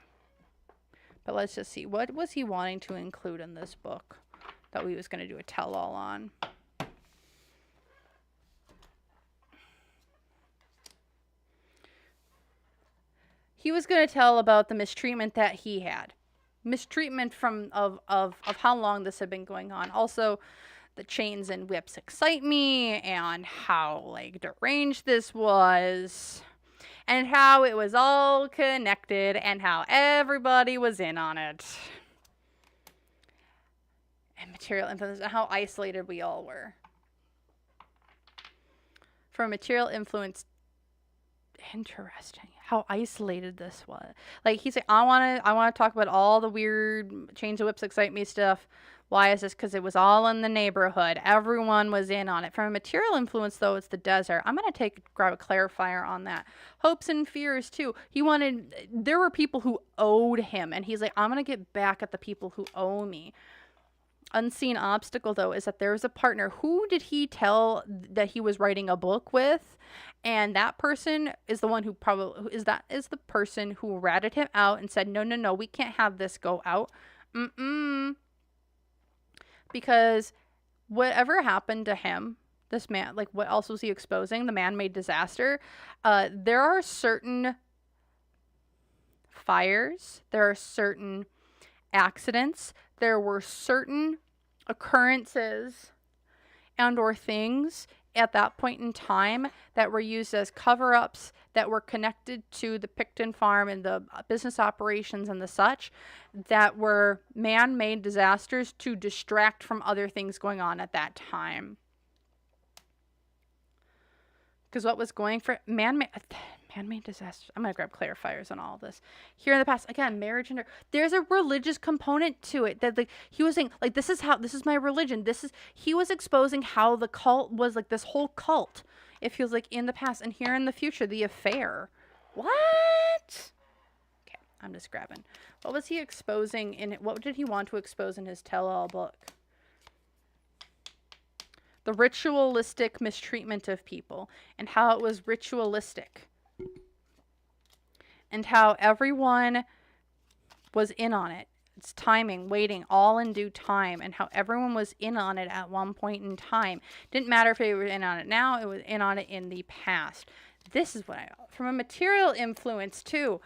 But let's just see. What was he wanting to include in this book that we was going to do a tell-all on? He was going to tell about the mistreatment that he had. Mistreatment of how long this had been going on. Also, the chains and whips excite me, and how, like, deranged this was, and how it was all connected, and how everybody was in on it. And material influence, and how isolated we all were. For material influence, interesting how isolated this was. Like, he's like, I want to talk about all the weird chains and whips excite me stuff. Why is this? Because it was all in the neighborhood. Everyone was in on it. From a material influence, though, it's the desert. I'm going to grab a clarifier on that. Hopes and fears, too. There were people who owed him, and he's like, I'm going to get back at the people who owe me. Unseen obstacle, though, is that there was a partner. Who did he tell that he was writing a book with? And that person is the one who is the person who ratted him out and said, no, we can't have this go out. Because whatever happened to him, this man, like, what else was he exposing? The man-made disaster. There are certain fires. There are certain accidents. There were certain occurrences and or things at that point in time that were used as cover-ups that were connected to the Pickton Farm and the business operations and the such, that were man-made disasters to distract from other things going on at that time. Because what was going for man-made disasters. I'm going to grab clarifiers on all of this. Here in the past, again, marriage and there's a religious component to it that, like, he was saying, like, this is my religion. He was exposing how the cult was, like, this whole cult. It feels like in the past, and here in the future, the affair. What? Okay, I'm just grabbing. What was he exposing what did he want to expose in his tell-all book? The ritualistic mistreatment of people, and how it was ritualistic. And how everyone was in on it. It's timing, waiting, all in due time. And how everyone was in on it at one point in time. Didn't matter if they were in on it now, it was in on it in the past. This is what from a material influence too.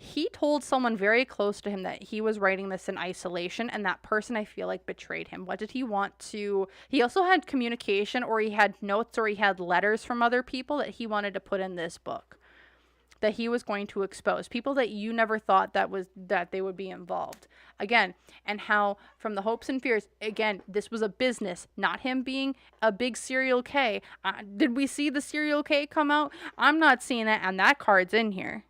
He told someone very close to him that he was writing this in isolation, and that person, I feel like, betrayed him. What did he want to... He also had communication, or he had notes, or he had letters from other people that he wanted to put in this book. That he was going to expose. People that you never thought that they would be involved. Again, and how from the hopes and fears, again, this was a business, not him being a big serial K. Did we see the serial K come out? I'm not seeing that, and that card's in here.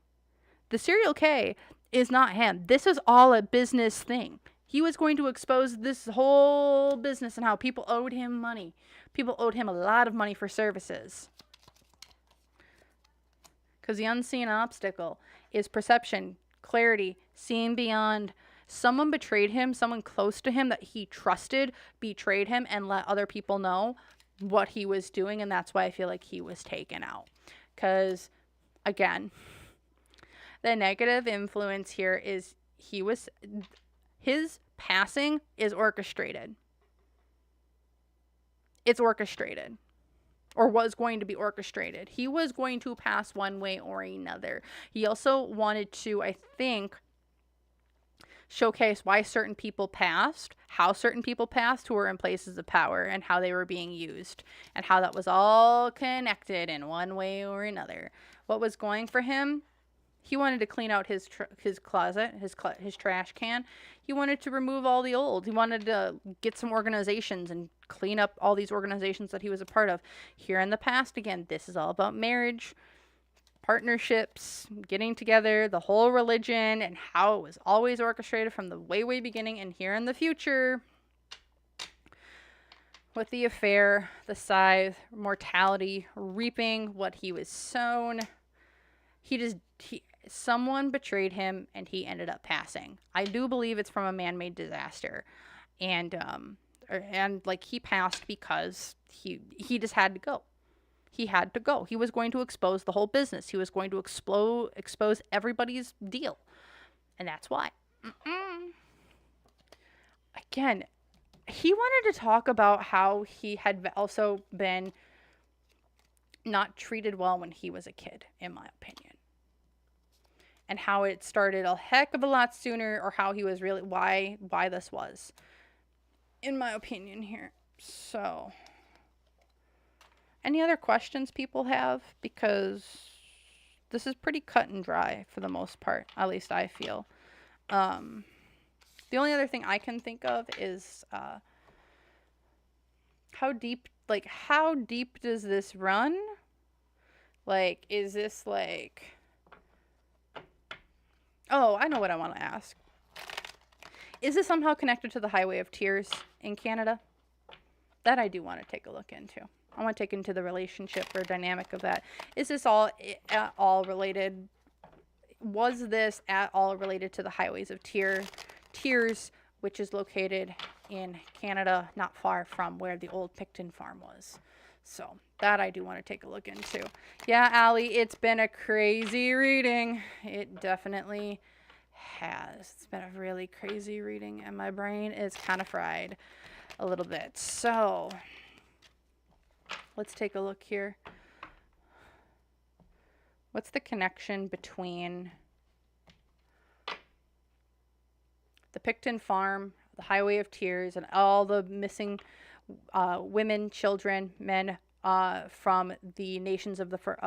The serial K is not him. This is all a business thing. He was going to expose this whole business and how people owed him money. People owed him a lot of money for services. Because the unseen obstacle is perception, clarity, seeing beyond. Someone betrayed him, someone close to him that he trusted betrayed him and let other people know what he was doing. And that's why I feel like he was taken out. Because, again... The negative influence here is his passing is orchestrated. It's orchestrated. Or was going to be orchestrated. He was going to pass one way or another. He also wanted to, I think, showcase why certain people passed, how certain people passed who were in places of power, and how they were being used, and how that was all connected in one way or another. What was going for him? He wanted to clean out his closet, his trash can. He wanted to remove all the old. He wanted to get some organizations and clean up all these organizations that he was a part of. Here in the past, again, this is all about marriage, partnerships, getting together, the whole religion, and how it was always orchestrated from the way beginning. And here in the future, with the affair, the scythe, mortality, reaping what he was sown. someone betrayed him and he ended up passing. I do believe it's from a man-made disaster. And like he passed because he just had to go. He had to go. He was going to expose the whole business. He was going to expose everybody's deal. And that's why. Again, he wanted to talk about how he had also been not treated well when he was a kid, in my opinion. And how it started a heck of a lot sooner, or how he was really, why this was, in my opinion here. So, any other questions people have? Because this is pretty cut and dry for the most part, at least I feel. The only other thing I can think of is how deep does this run? Like, is this like... Oh, I know what I want to ask. Is this somehow connected to the Highway of Tears in Canada? That I do want to take a look into. I want to take into the relationship or dynamic of that. Is this at all related? Was this at all related to the Highways of Tears, which is located in Canada, not far from where the old Pickton Farm was? So that I do want to take a look into. Yeah, Allie, it's been a crazy reading. It definitely has. It's been a really crazy reading, and my brain is kind of fried a little bit. So let's take a look here. What's the connection between the Pickton Farm, the Highway of Tears, and all the missing women, children, men from the nations of the First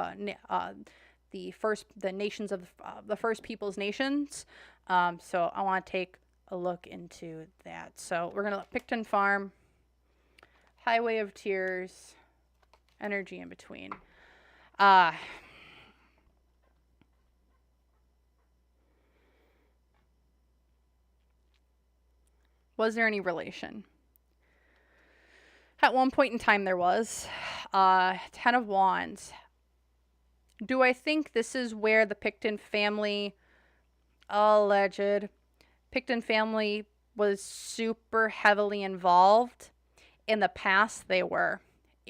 Peoples nations? So I want to take a look into that. So we're gonna look Pickton Farm, Highway of Tears, energy in between. Was there any relation? At one point in time there was. Ten of Wands. Do I think this is where the Pickton family, alleged Pickton family, was super heavily involved? In the past they were.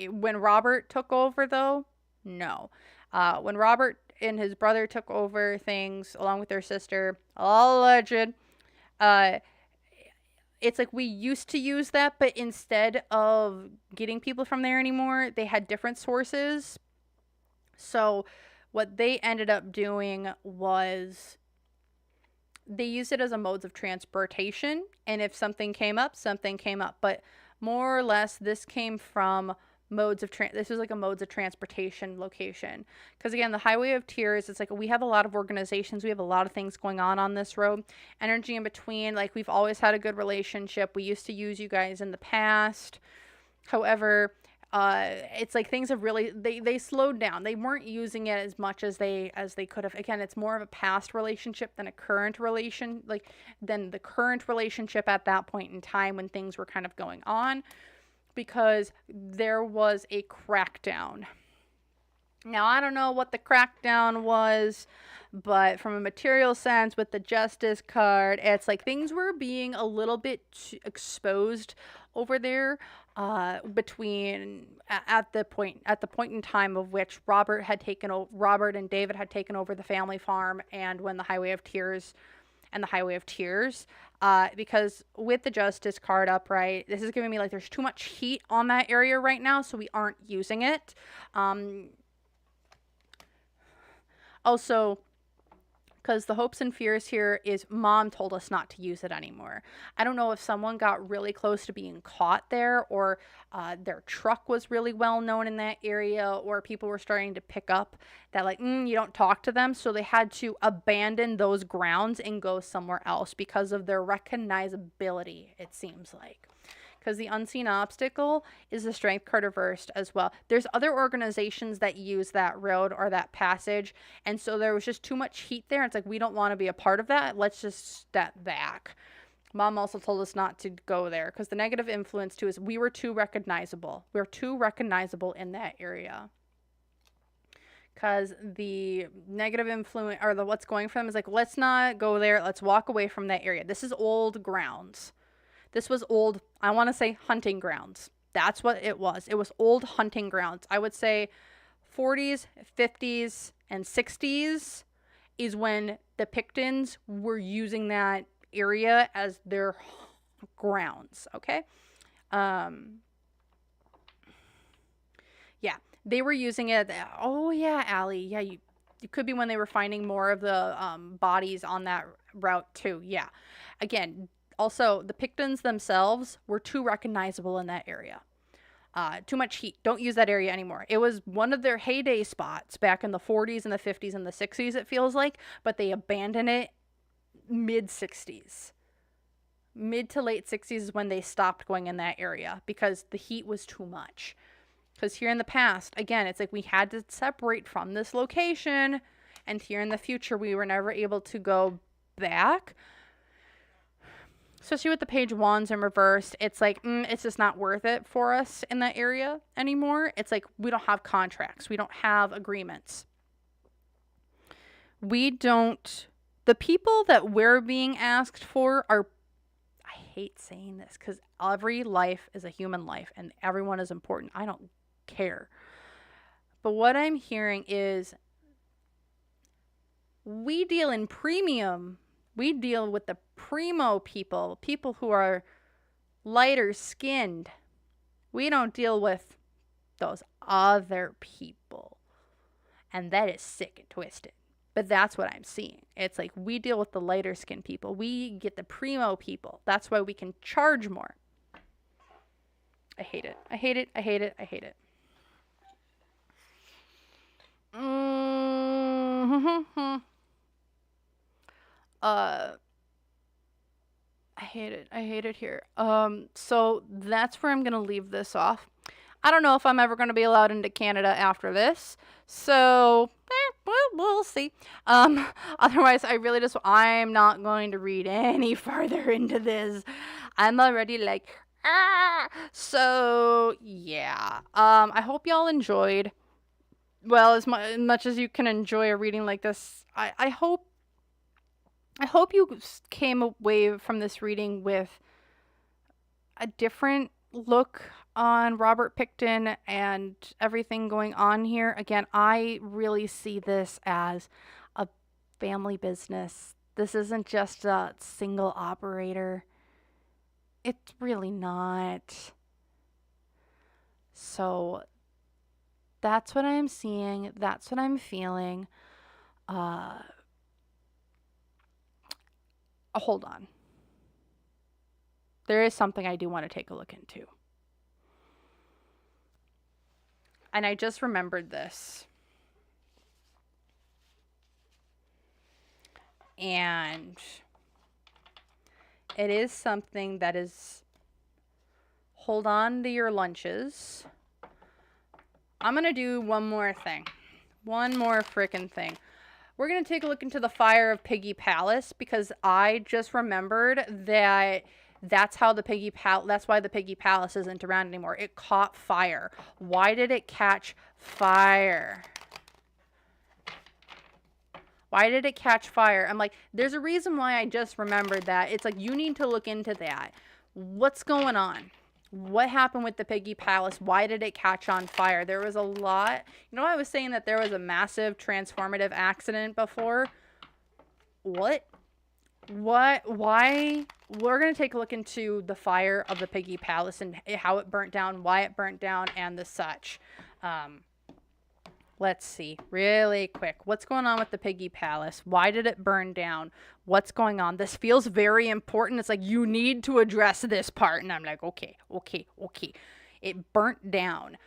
When Robert took over though, no. When Robert and his brother took over things along with their sister, alleged, it's like we used to use that, but instead of getting people from there anymore, they had different sources. So what they ended up doing was they used it as a mode of transportation. And if something came up, something came up. But more or less, this came from this was like a modes of transportation location. Because again, the Highway of Tears, it's like we have a lot of organizations, we have a lot of things going on this road. Energy in between, like we've always had a good relationship. We used to use you guys in the past. However, it's like things have really they slowed down. They weren't using it as much as they could have. Again, it's more of a past relationship than a current than the current relationship at that point in time when things were kind of going on. Because there was a crackdown. Now, I don't know what the crackdown was, but from a material sense with the Justice card, it's like things were being a little bit exposed over there between at the point in time of which Robert and David had taken over the family farm, and when the Highway of Tears because with the Justice card upright, this is giving me like there's too much heat on that area right now, so we aren't using it. Also, because the hopes and fears here is mom told us not to use it anymore. I don't know if someone got really close to being caught there, or their truck was really well known in that area, or people were starting to pick up that like, you don't talk to them. So they had to abandon those grounds and go somewhere else because of their recognizability, it seems like. Because the unseen obstacle is the strength card reversed as well. There's other organizations that use that road or that passage. And so there was just too much heat there. It's like, we don't want to be a part of that. Let's just step back. Mom also told us not to go there because the negative influence too is we were too recognizable. We were too recognizable in that area. because the negative influence or the what's going for them is like, let's not go there. Let's walk away from that area. This is old grounds. This was old, I want to say hunting grounds. That's what it was. It was old hunting grounds. I would say 40s, 50s, and 60s is when the Picktons were using that area as their grounds, okay? Yeah, they were using it. Oh, yeah, Allie. Yeah, it could be when they were finding more of the bodies on that route, too. Yeah. Again, also, the Picktons themselves were too recognizable in that area. Too much heat. Don't use that area anymore. It was one of their heyday spots back in the 40s and the 50s and the 60s, it feels like, but they abandoned it mid 60s. Mid to late 60s is when they stopped going in that area because the heat was too much. Because here in the past, again, it's like we had to separate from this location, and here in the future, we were never able to go back. Especially with the Page of Wands in reversed, it's like, it's just not worth it for us in that area anymore. It's like we don't have contracts. We don't have agreements. The people that we're being asked for are, I hate saying this because every life is a human life and everyone is important. I don't care. But what I'm hearing is we deal in premium. We deal with the primo people who are lighter skinned. We don't deal with those other people. And that is sick and twisted. But that's what I'm seeing. It's like we deal with the lighter skinned people. We get the primo people. That's why we can charge more. I hate it. I hate it. I hate it. I hate it. I hate it. I hate it here. So that's where I'm gonna leave this off. I don't know if I'm ever gonna be allowed into Canada after this. So we'll see. Otherwise I'm not going to read any farther into this. I'm already like, so yeah. I hope y'all enjoyed. Well, as much as you can enjoy a reading like this, I hope you came away from this reading with a different look on Robert Pickton and everything going on here. Again, I really see this as a family business. This isn't just a single operator. It's really not. So that's what I'm seeing. That's what I'm feeling. Hold on. There is something I do want to take a look into. And I just remembered this. And it is something that is, hold on to your lunches. I'm going to do one more thing. One more freaking thing. We're going to take a look into the fire of Piggy Palace because I just remembered that that's why the Piggy Palace isn't around anymore. It caught fire. Why did it catch fire? Why did it catch fire? I'm like, there's a reason why I just remembered that. It's like, you need to look into that. What's going on? What happened with the Piggy Palace? Why did it catch on fire? There was a lot. You know, I was saying that there was a massive transformative accident before. What? Why? We're going to take a look into the fire of the Piggy Palace and how it burnt down, why it burnt down, and the such. Let's see, really quick. What's going on with the Piggy Palace? Why did it burn down? What's going on? This feels very important. It's like, you need to address this part. And I'm like, okay. It burnt down.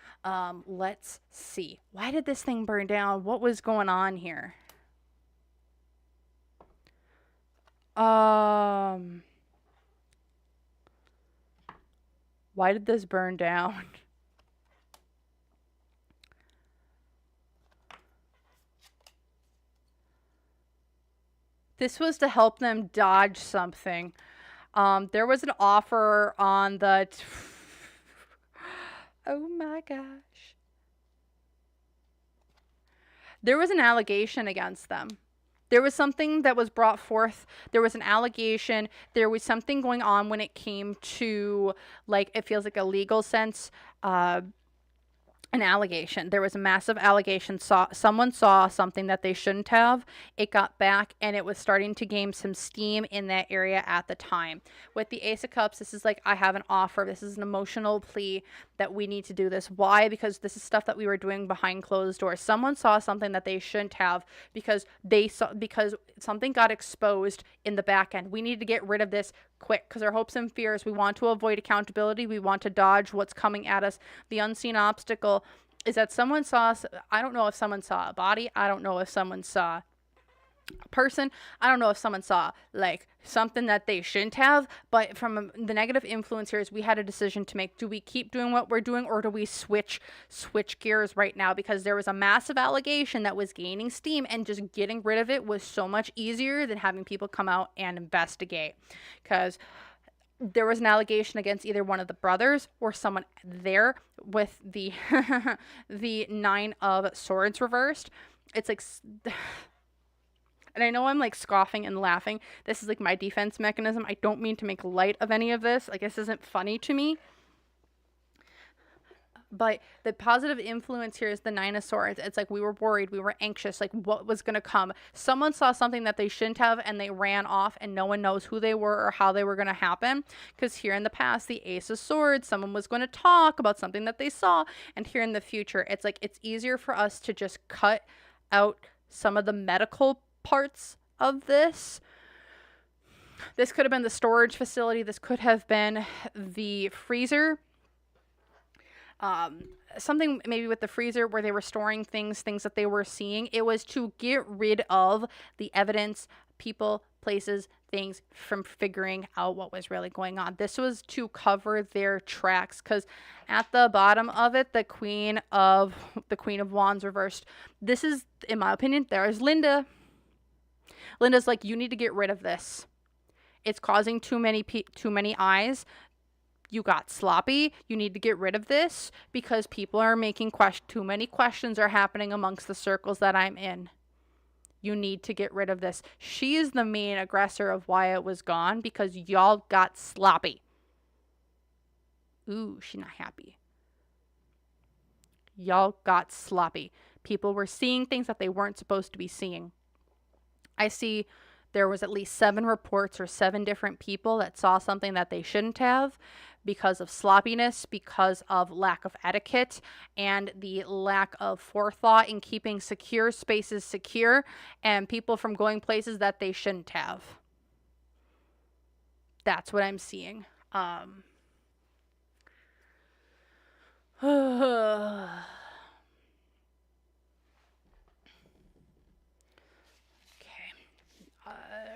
Let's see. Why did this thing burn down? What was going on here? Why did this burn down? This was to help them dodge something. There was an offer on the... oh my gosh. There was an allegation against them. There was something that was brought forth. There was an allegation. There was something going on when it came to, like, it feels like a legal sense, an allegation. There was a massive allegation. Someone saw something that they shouldn't have. It got back, and it was starting to gain some steam in that area at the time. With the Ace of Cups, this is like, I have an offer. This is an emotional plea that we need to do this. Why? Because this is stuff that we were doing behind closed doors. Someone saw something that they shouldn't have because something got exposed in the back end. We need to get rid of this quick because our hopes and fears, we want to avoid accountability. We want to dodge what's coming at us. The unseen obstacle is that someone saw, I don't know if someone saw a body. I don't know if someone saw a person. I don't know if someone saw like something that they shouldn't have, but from the negative influence here is we had a decision to make. Do we keep doing what we're doing, or do we switch gears right now? Because there was a massive allegation that was gaining steam, and just getting rid of it was so much easier than having people come out and investigate. Because there was an allegation against either one of the brothers or someone there with the the Nine of Swords reversed. It's like, and I know I'm like scoffing and laughing. This is like my defense mechanism. I don't mean to make light of any of this. Like, this isn't funny to me. But the positive influence here is the Nine of Swords. It's like we were worried, we were anxious, like what was going to come. Someone saw something that they shouldn't have and they ran off, and no one knows who they were or how they were going to happen. Because here in the past, the Ace of Swords, someone was going to talk about something that they saw. And here in the future, it's like it's easier for us to just cut out some of the medical parts of this. This could have been the storage facility. This could have been the freezer. Something maybe with the freezer where they were storing things that they were seeing. It was to get rid of the evidence, people, places, things from figuring out what was really going on. This was to cover their tracks, because at the bottom of it, the Queen of Wands reversed. This is, in my opinion, there is Linda. Linda's like, you need to get rid of this. It's causing too many eyes. You got sloppy. You need to get rid of this because people are making too many questions are happening amongst the circles that I'm in. You need to get rid of this. She is the main aggressor of why it was gone, because y'all got sloppy. Ooh, she's not happy. Y'all got sloppy. People were seeing things that they weren't supposed to be seeing. I see there was at least 7 reports or 7 different people that saw something that they shouldn't have because of sloppiness, because of lack of etiquette, and the lack of forethought in keeping secure spaces secure, and people from going places that they shouldn't have. That's what I'm seeing.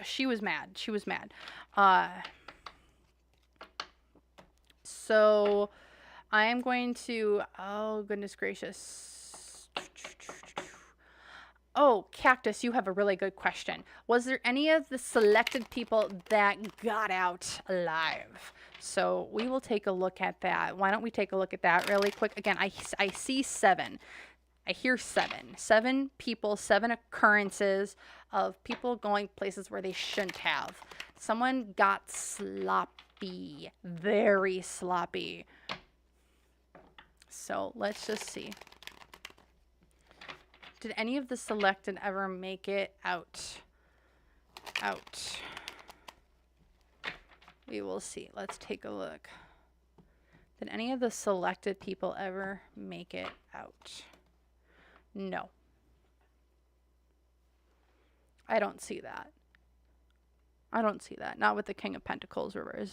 She was mad. So I am going to, oh goodness gracious. Oh, Cactus, you have a really good question. Was there any of the selected people that got out alive? So we will take a look at that. Why don't we take a look at that really quick? Again, I see 7. I hear 7. 7 people, 7 occurrences of people going places where they shouldn't have. Someone got sloppy. Very sloppy. So let's just see. Did any of the selected ever make it out? We will see. Let's take a look. Did any of the selected people ever make it out? No. I don't see that. Not with the King of Pentacles reverse.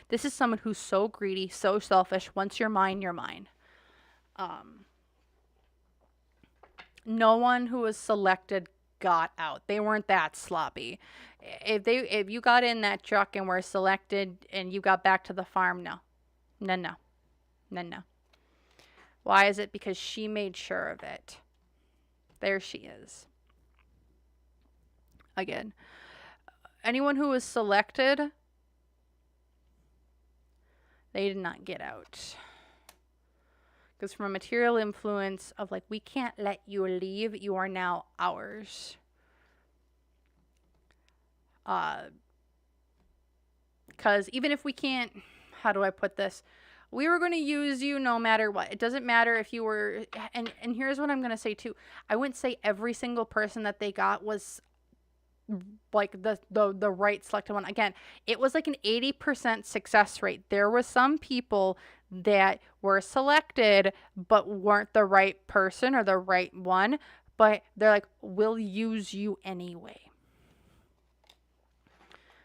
This is someone who's so greedy, so selfish. Once you're mine, you're mine. No one who was selected got out. They weren't that sloppy. If you got in that truck and were selected and you got back to the farm, no. Why is it? Because she made sure of it. There she is. Again, anyone who was selected, they did not get out. Because from a material influence of like, we can't let you leave. You are now ours. Because even if we can't, how do I put this? We were going to use you no matter what. It doesn't matter if you were, and here's what I'm going to say too. I wouldn't say every single person that they got was like the right selected one. Again, it was like an 80% success rate. There was some people that were selected but weren't the right person or the right one, but they're like, we'll use you anyway.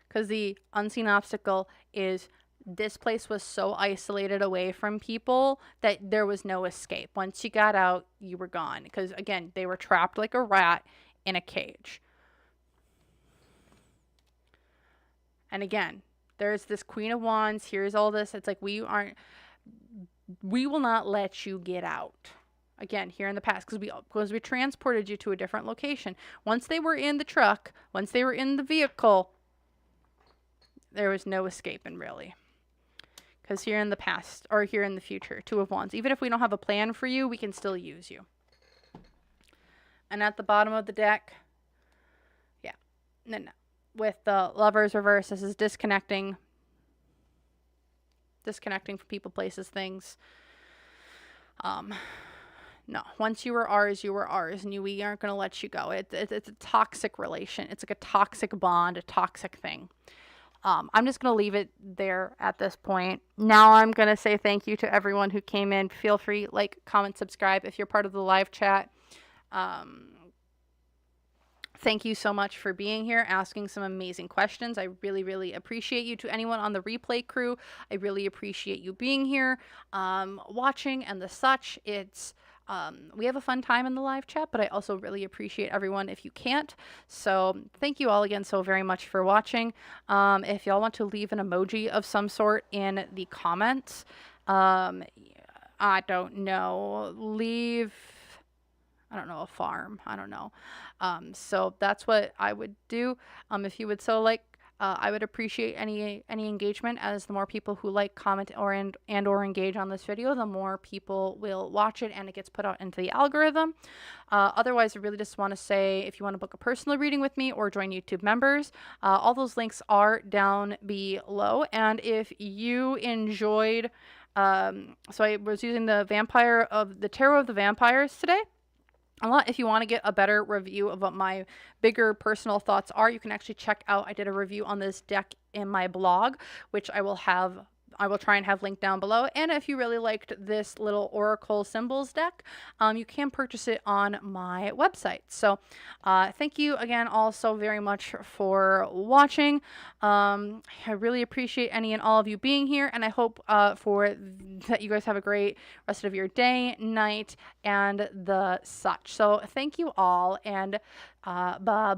Because the unseen obstacle is, this place was so isolated away from people that there was no escape. Once you got out, you were gone. Because again, they were trapped like a rat in a cage. And again, there's this Queen of Wands. Here's all this. It's like, we will not let you get out. Again, here in the past, because we transported you to a different location. Once they were in the truck, once they were in the vehicle, there was no escaping, really. Because here in the past, or here in the future, Two of Wands, even if we don't have a plan for you, we can still use you. And at the bottom of the deck, yeah, no. With the Lovers reverse, this is disconnecting from people, places, things. No, once you were ours, and we aren't going to let you go. It's a toxic relation. It's like a toxic bond, a toxic thing. I'm just going to leave it there at this point. Now I'm going to say thank you to everyone who came in. Feel free, like, comment, subscribe if you're part of the live chat. Thank you so much for being here, asking some amazing questions. I really, really appreciate you. To anyone on the replay crew, I really appreciate you being here, watching and the such. It's we have a fun time in the live chat, but I also really appreciate everyone if you can't. So thank you all again so very much for watching. If y'all want to leave an emoji of some sort in the comments, I don't know, leave, I don't know, a farm, I don't know. So that's what I would do. If you would so like, I would appreciate any engagement, as the more people who like, comment, or engage on this video, the more people will watch it and it gets put out into the algorithm. Otherwise, I really just want to say, if you want to book a personal reading with me or join YouTube members, all those links are down below. And if you enjoyed, so I was using the Tarot of the Vampires today. If you want to get a better review of what my bigger personal thoughts are, you can actually check out, I did a review on this deck in my blog, which I will try and have linked down below. And if you really liked this little Oracle Symbols deck, you can purchase it on my website. So thank you again all so very much for watching. I really appreciate any and all of you being here, and I hope that you guys have a great rest of your day, night, and the such. So thank you all, and bye-bye.